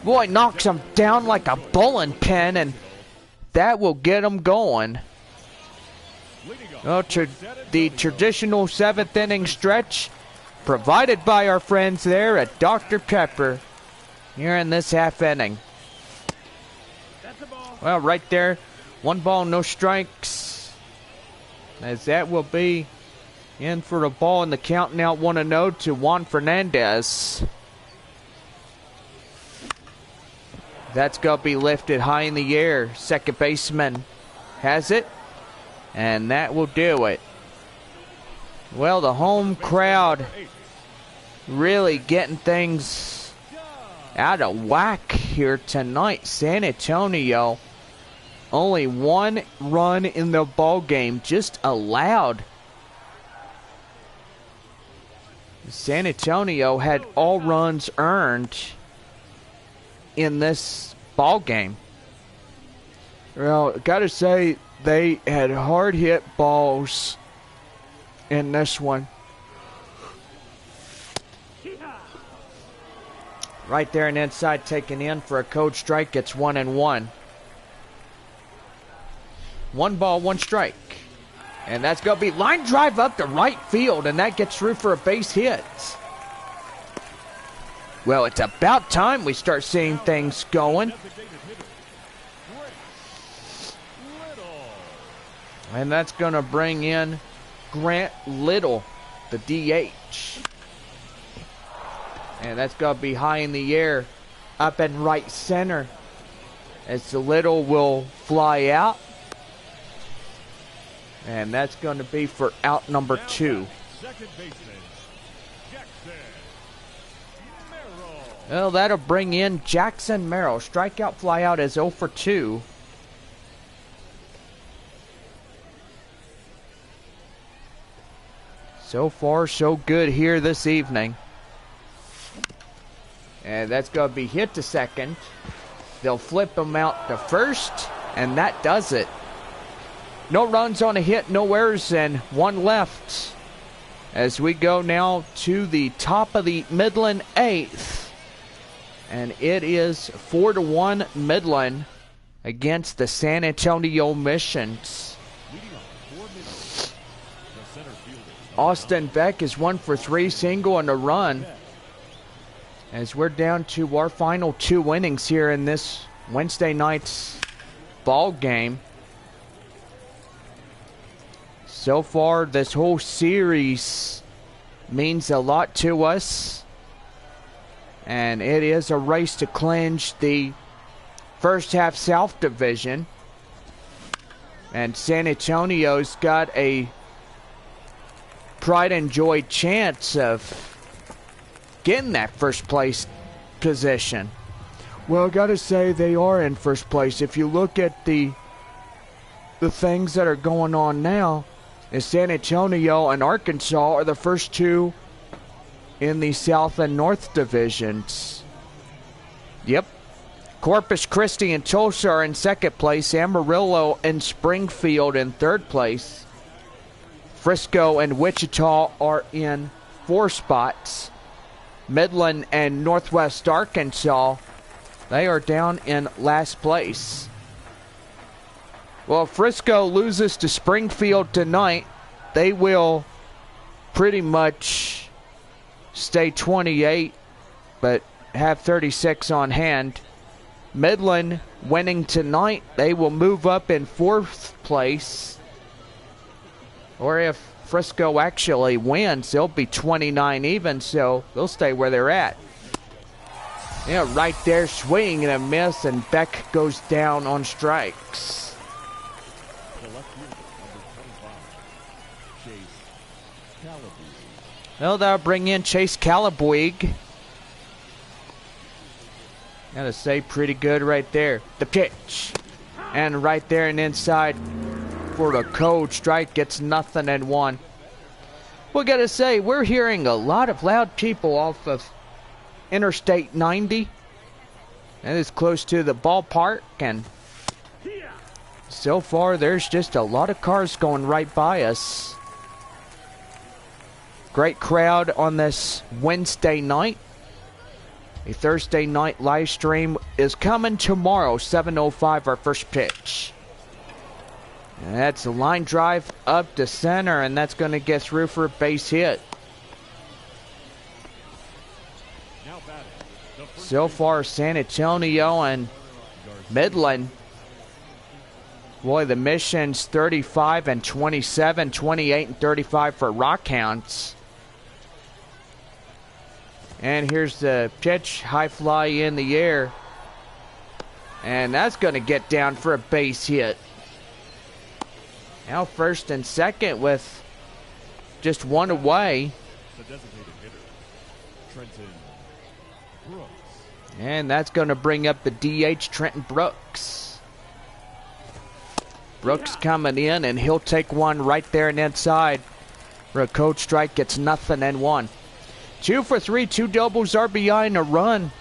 Boy, knocks him down like a bowling pin, and that will get him going. Oh, the traditional 7th inning stretch provided by our friends there at Dr. Pepper here in this half inning. Well, right there, 1 ball, no strikes. As that will be in for a ball in the count now 1-0 to Juan Fernandez. That's going to be lifted high in the air. Second baseman has it. And that will do it. Well, the home crowd really getting things out of whack here tonight. San Antonio, only 1 run in the ball game just allowed. San Antonio had all runs earned in this ball game. Well, gotta say, they had hard hit balls in this one. Right there and inside, taken in for a code strike. It's 1-1. 1 ball, 1 strike. And that's going to be line drive up to right field, and that gets through for a base hit. Well, it's about time we start seeing things going. And that's going to bring in Grant Little, the DH. And that's going to be high in the air, up in right center, as the Little will fly out. And that's going to be for out number 2. Second baseman, Jackson Merrill. Well, that'll bring in Jackson Merrill. Strikeout, fly out is 0 for 2. So far, so good here this evening. And that's going to be hit to second. They'll flip him out to first, and that does it. No runs on a hit, no errors, and 1 left. As we go now to the top of the Midland 8th. And it is 4-1 Midland against the San Antonio Missions. Austin Beck is 1 for 3, single and a run. As we're down to our final 2 innings here in this Wednesday night's ball game. So far, this whole series means a lot to us. And it is a race to clinch the first half South Division. And San Antonio's got a pride and joy chance of getting that first place position. Well, I gotta say they are in first place. If you look at the things that are going on now, is San Antonio and Arkansas are the first 2 in the South and North divisions. Yep. Corpus Christi and Tulsa are in second place. Amarillo and Springfield in third place. Frisco and Wichita are in 4 spots. Midland and Northwest Arkansas, they are down in last place. Well, if Frisco loses to Springfield tonight, they will pretty much stay 28, but have 36 on hand. Midland winning tonight, they will move up in 4th place. Or if Frisco actually wins, they'll be 29 even, so they'll stay where they're at. Yeah, right there, swing and a miss, and Beck goes down on strikes. Well, that'll bring in Chase Calabuig. Gotta say, pretty good right there. The pitch. And right there and inside for the code strike, gets nothing and 1. We gotta say, we're hearing a lot of loud people off of Interstate 90. That is close to the ballpark, and so far there's just a lot of cars going right by us. Great crowd on this Wednesday night. A Thursday night live stream is coming tomorrow, 7:05, our first pitch. And that's a line drive up to center, and that's going to get through for a base hit. So far, San Antonio and Midland. Boy, the Missions 35 and 27, 28 and 35 for Rockhounds. And here's the pitch, high fly in the air. And that's going to get down for a base hit. Now first and second with just 1 away. The designated hitter, Trenton Brooks. And that's going to bring up the DH, Trenton Brooks. Brooks coming in, and he'll take one right there and inside. For a code strike, gets nothing and 1. 2 for 3, 2 doubles, RBI, and a run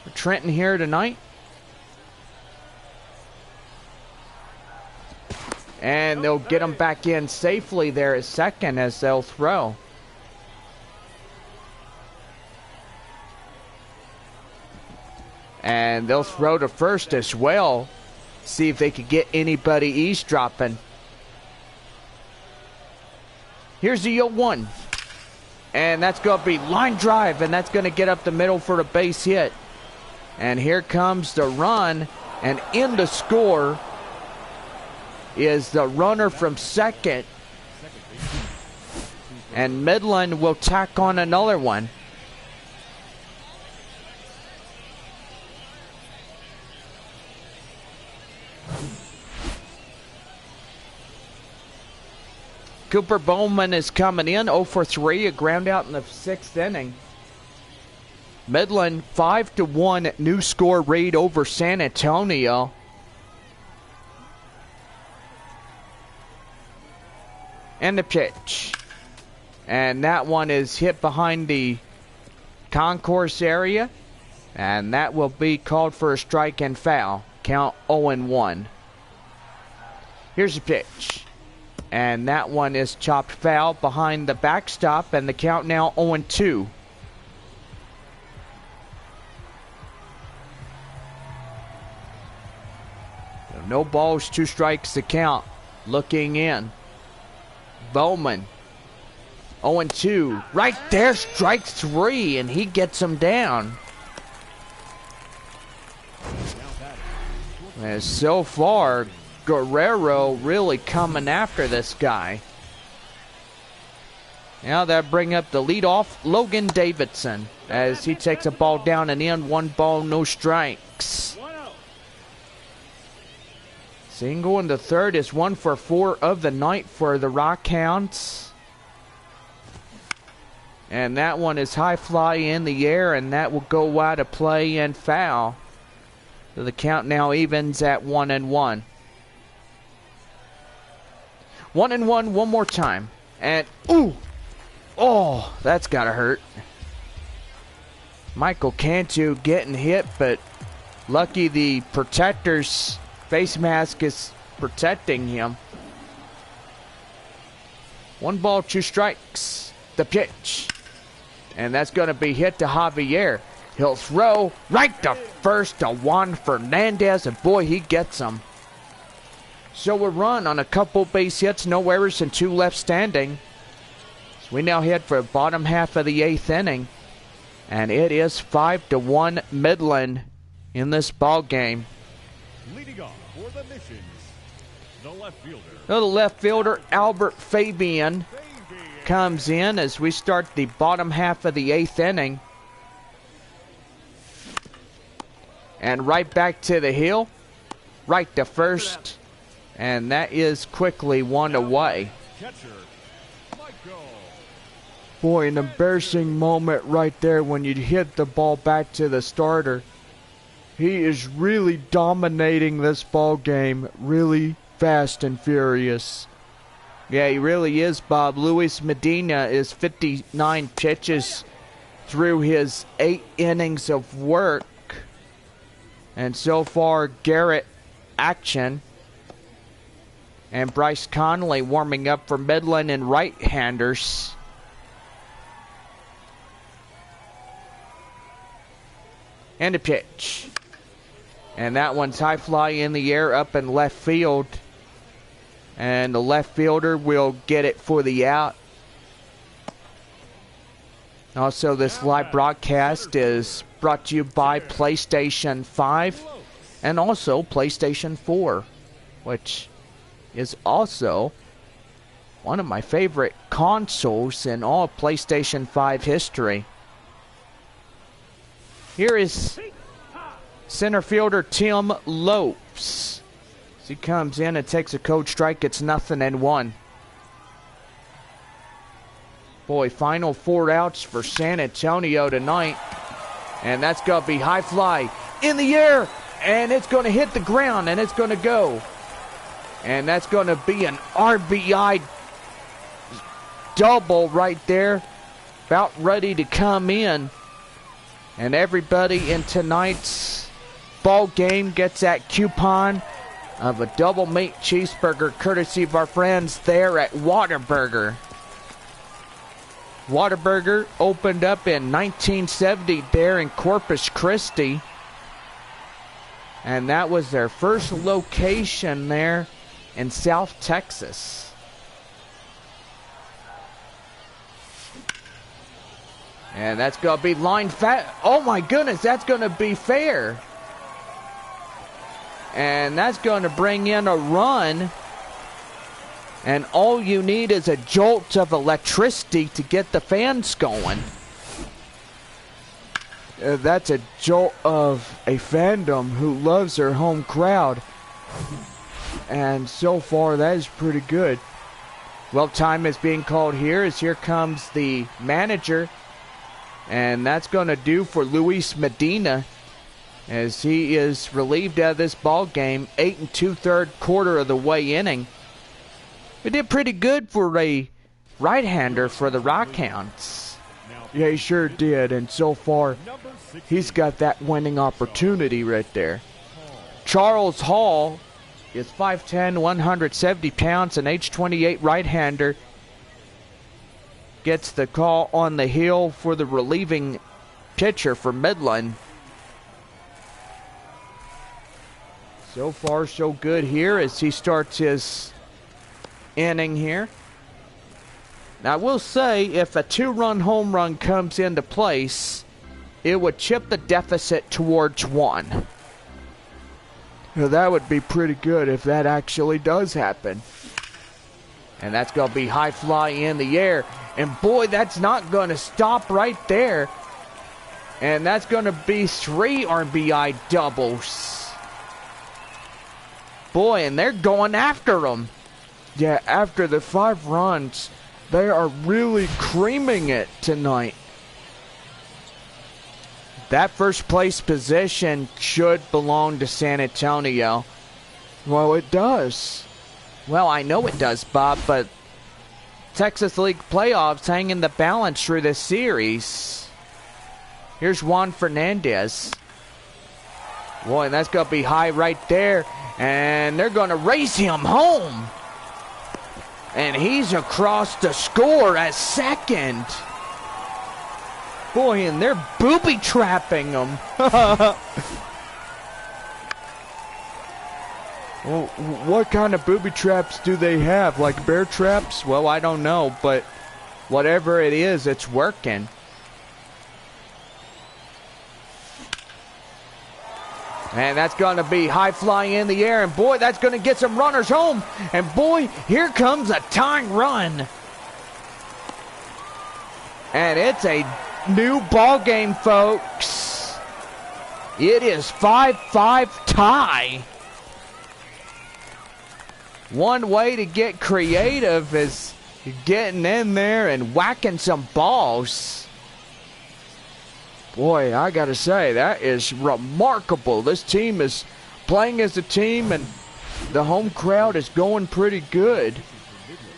for Trenton here tonight. And they'll get him back in safely there at second as they'll throw. And they'll throw to first as well. See if they could get anybody eavesdropping. Here's the 0-1. And that's going to be line drive. And that's going to get up the middle for the base hit. And here comes the run. And in the score is the runner from second. And Midland will tack on another one. Cooper Bowman is coming in, 0 for 3, a ground out in the 6th inning. Midland 5-1 new score lead over San Antonio. And the pitch. And that one is hit behind the concourse area. And that will be called for a strike and foul. Count 0-1. Here's the pitch. And that one is chopped foul behind the backstop, and the count now 0-2. No balls, 2 strikes to count. Looking in. Bowman. 0-2. Right there, strike 3, and he gets him down. And so far, Guerrero really coming after this guy. Now that bring up the leadoff, Logan Davidson, as he takes a ball down and in. 1 ball, no strikes. Single in the third is 1 for 4 of the night for the Rockhounds. And that one is high fly in the air, and that will go wide of play and foul. So the count now evens at 1-1. 1-1 one more time. And, ooh! Oh, that's gotta hurt. Michael Cantu getting hit, but lucky the protector's face mask is protecting him. 1 ball, 2 strikes. The pitch. And that's gonna be hit to Javier. He'll throw right to first to Juan Fernandez, and boy, he gets him. So a run on a couple base hits, no errors, and 2 left standing. So we now head for the bottom half of the 8th inning. And it is 5-1 Midland in this ball game. Leading off for the missions, the left fielder. The left fielder, Albert Fabian, comes in as we start the bottom half of the 8th inning. And right back to the hill, right to first. And that is quickly 1 away. Boy, an embarrassing moment right there when you hit the ball back to the starter. He is really dominating this ball game, really fast and furious. Yeah, he really is, Bob. Luis Medina is 59 pitches through his 8 innings of work. And so far, Garrett action. And Bryce Connolly warming up for Midland and right-handers. And a pitch. And that one's high fly in the air up in left field. And the left fielder will get it for the out. Also, this live broadcast is brought to you by PlayStation 5 and also PlayStation 4, which is also one of my favorite consoles in all of PlayStation 5 history. Here is center fielder Tim Lopes. As he comes in and takes a cold strike, it's 0-1. Boy, final 4 outs for San Antonio tonight. And that's going to be high fly in the air. And it's going to hit the ground and it's going to go. And that's going to be an RBI double right there. About ready to come in. And everybody in tonight's ball game gets that coupon of a double meat cheeseburger courtesy of our friends there at Whataburger. Whataburger opened up in 1970 there in Corpus Christi. And that was their first location there in South Texas. And that's going to be line fat. Oh my goodness, that's going to be fair. And that's going to bring in a run. And all you need is a jolt of electricity to get the fans going. That's a jolt of a fandom who loves their home crowd. And so far, that is pretty good. Well, time is being called here as here comes the manager. And that's going to do for Luis Medina as he is relieved out of this ball game 8 2/3 quarter of the way inning. We did pretty good for a right-hander for the Rockhounds. Yeah, he sure did, and so far, he's got that winning opportunity right there. Charles Hall is 5'10", 170 pounds, an age 28 right-hander. Gets the call on the hill for the relieving pitcher for Midland. So far, so good here as he starts his inning here. Now, I will say, if a 2-run home run comes into place, it would chip the deficit towards 1. Well, that would be pretty good if that actually does happen. And that's going to be high fly in the air. And boy, that's not going to stop right there. And that's going to be 3 RBI doubles. Boy, and they're going after him. Yeah, after the 5 runs, they are really creaming it tonight. That first place position should belong to San Antonio. Well, it does. Well, I know it does, Bob, but Texas League playoffs hang in the balance through this series. Here's Juan Fernandez. Boy, and that's going to be high right there. And they're going to race him home. And he's across the score at second. Boy, and they're booby-trapping him. Well, what kind of booby traps do they have? Like bear traps? Well, I don't know, but whatever it is, it's working. And that's going to be high flying in the air. And boy, that's going to get some runners home. And boy, here comes a tying run. And it's a new ball game, folks. It is 5-5 tie. One way to get creative is getting in there and whacking some balls. Boy, I gotta say, that is remarkable. This team is playing as a team, and the home crowd is going pretty good.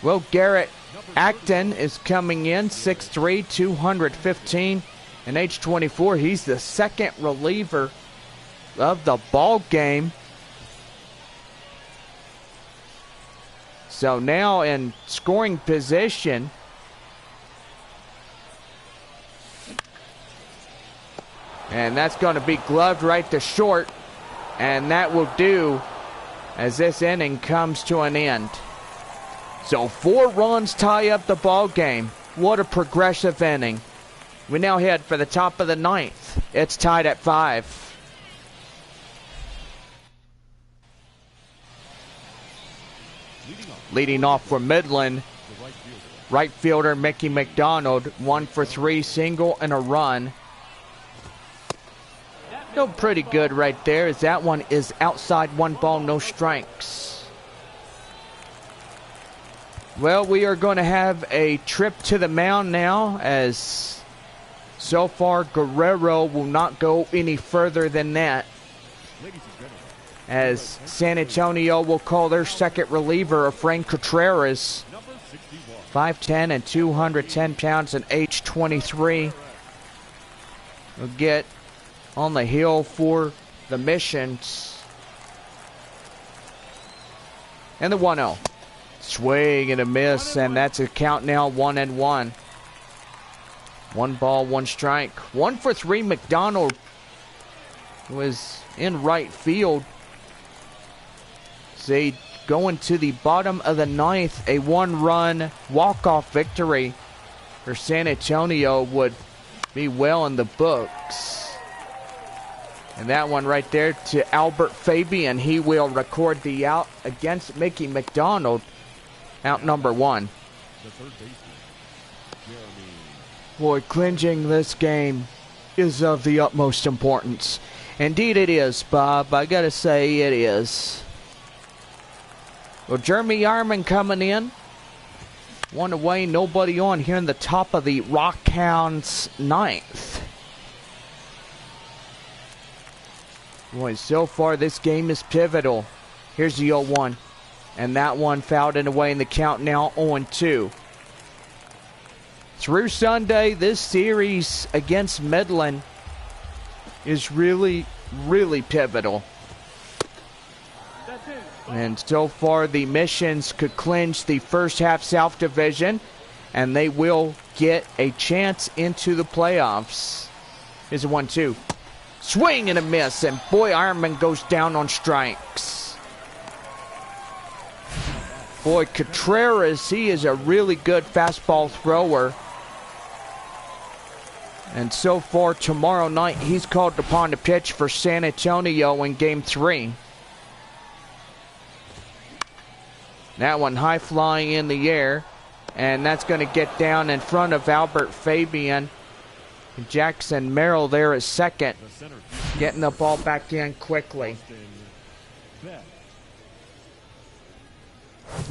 Well, Garrett Acton is coming in, 6'3", 215, and age 24. He's the second reliever of the ball game. So now in scoring position, and that's going to be gloved right to short, and that will do as this inning comes to an end. So 4 runs tie up the ball game. What a progressive inning. We now head for the top of the 9th. It's tied at 5. Leading off for Midland, right fielder Mickey McDonald, 1 for 3, single and a run. Still pretty good right there, as that one is outside, 1 ball, no strikes. Well, we are going to have a trip to the mound now, as so far Guerrero will not go any further than that, as San Antonio will call their second reliever, Frank Contreras, 5'10" and 210 pounds and age 23. We'll get on the hill for the Missions. And the 1-0. Swing and a miss, and that's a count now, 1-1. 1 ball, 1 strike. 1 for 3. McDonald was in right field. They going to the bottom of the 9th. A 1-run walk-off victory for San Antonio would be well in the books. And that one right there to Albert Fabian. He will record the out against Mickey McDonald. Out number 1. The third baseman, Jeremy. Boy, clinching this game is of the utmost importance. Indeed it is, Bob. I gotta say it is. Well, Jeremy Yarman coming in. 1 away, nobody on here in the top of the Rockhounds 9th. Boy, so far this game is pivotal. Here's the 0-1. And that one fouled and away in the count now 0-2. Through Sunday, this series against Midland is really, really pivotal. And so far, the Missions could clinch the first half South Division, and they will get a chance into the playoffs. Here's a 1-2. Swing and a miss, and boy, Ironman goes down on strikes. Boy, Contreras, he is a really good fastball thrower. And so far tomorrow night, he's called upon to pitch for San Antonio in Game 3. That one high flying in the air. And that's going to get down in front of Albert Fabian. Jackson Merrill there is second. Getting the ball back in quickly.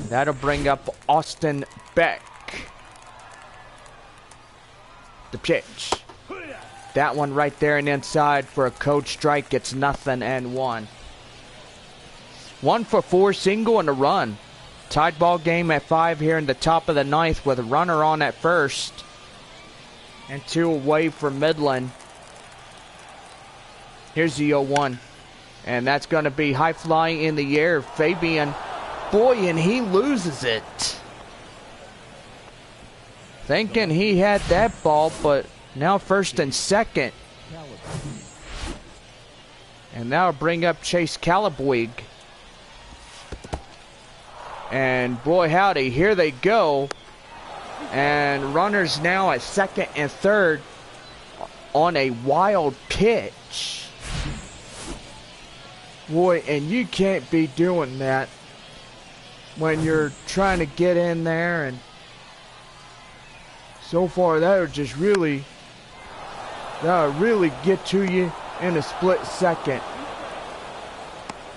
That'll bring up Austin Beck. The pitch. That one right there and inside for a code strike. It's 0-1. 1 for 4, single and a run. Tied ball game at 5 here in the top of the 9th with a runner on at first. And 2 away for Midland. Here's the 0-1. And that's going to be high flying in the air. Fabian, boy, and he loses it. Thinking he had that ball, but now first and second. And that'll bring up Chase Calabwig. And boy howdy, here they go. And runners now at second and third on a wild pitch. Boy, and you can't be doing that when you're trying to get in there. And so far that would just really get to you in a split second.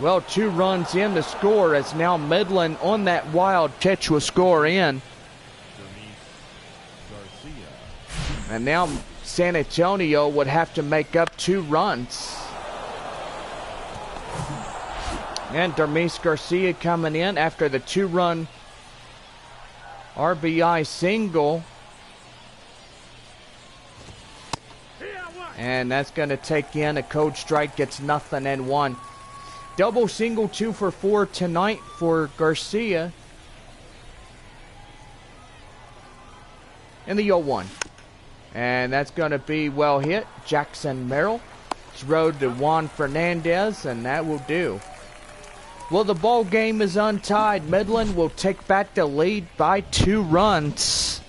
Well, 2 runs in to score as now Midland on that wild pitch will score in. And now San Antonio would have to make up 2 runs. And Dermis Garcia coming in after the 2-run RBI single. And that's going to take in a code strike, gets 0-1. Double single 2 for 4 tonight for Garcia. And the 0-1. And that's going to be well hit. Jackson Merrill. It's rode to Juan Fernandez, and that will do. Well, the ball game is untied. Midland will take back the lead by 2 runs.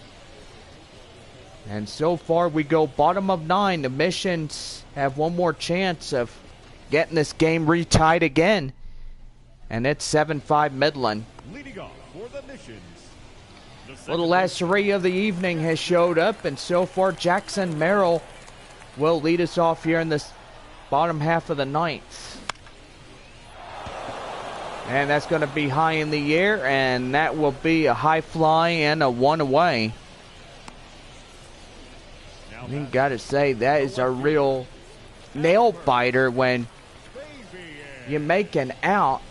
And so far we go bottom of 9. The Missions have one more chance of getting this game retied again. And it's 7-5 Midland. Leading off for the Missions. Well, the last 3 of the evening has showed up, and so far Jackson Merrill will lead us off here in this bottom half of the 9th. And that's going to be high in the air, and that will be a high fly and a 1 away. You got to say, that is a real nail biter when you make an out.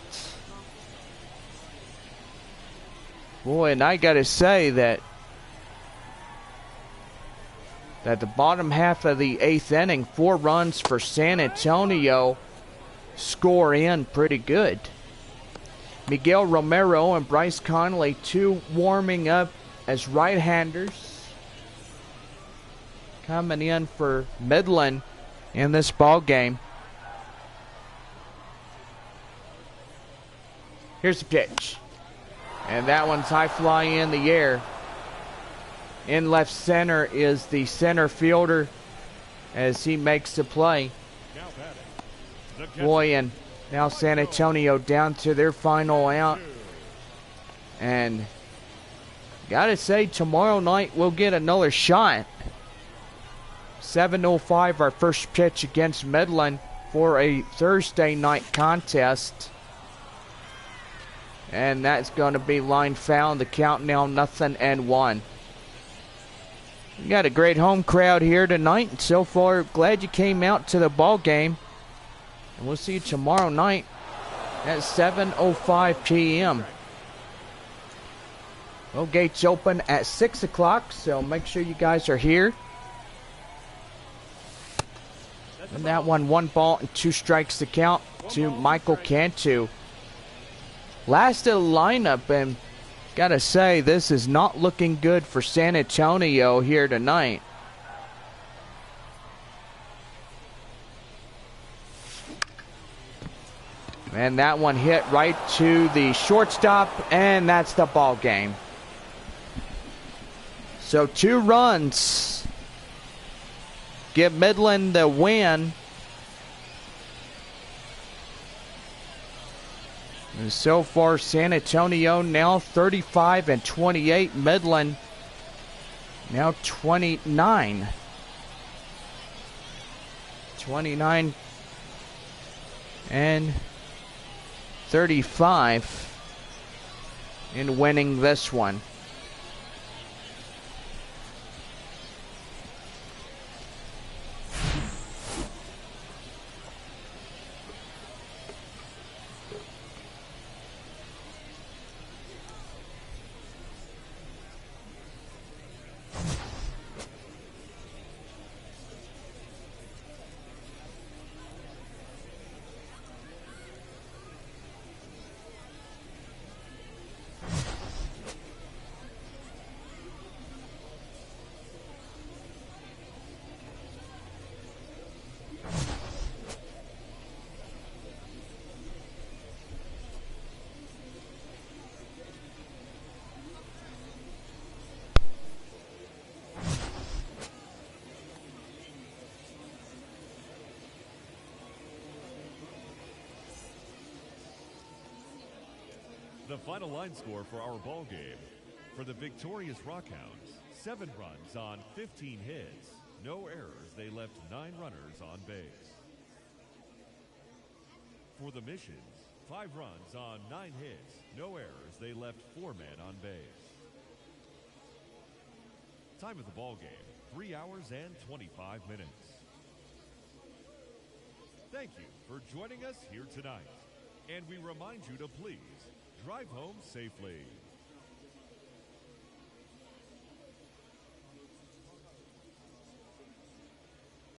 Boy, and I got to say that the bottom half of the 8th inning, 4 runs for San Antonio, score in pretty good. Miguel Romero and Bryce Conley, two warming up as right-handers. Coming in for Midland in this ball game. Here's the pitch. And that one's high fly in the air. In left center is the center fielder as he makes the play. Boy, and now San Antonio down to their final out. And gotta say, tomorrow night we'll get another shot. 7:05 our first pitch against Midland for a Thursday night contest. And that's going to be line foul. The count now 0-1. We got a great home crowd here tonight. So far, glad you came out to the ball game. And we'll see you tomorrow night at 7:05 p.m. Well, gates open at 6 o'clock, so make sure you guys are here. And that one ball and 2 strikes to count to Michael Cantu. Last of the lineup, and gotta say, this is not looking good for San Antonio here tonight. And that one hit right to the shortstop, and that's the ball game. So 2 runs give Midland the win. And so far, San Antonio now 35-28. Midland now 29. 29 and 35 in winning this one. The final line score for our ball game. For the victorious Rockhounds, 7 runs on 15 hits. No errors. They left 9 runners on base. For the Missions, 5 runs on 9 hits. No errors. They left 4 men on base. Time of the ball game, 3 hours and 25 minutes. Thank you for joining us here tonight. And we remind you to please drive home safely.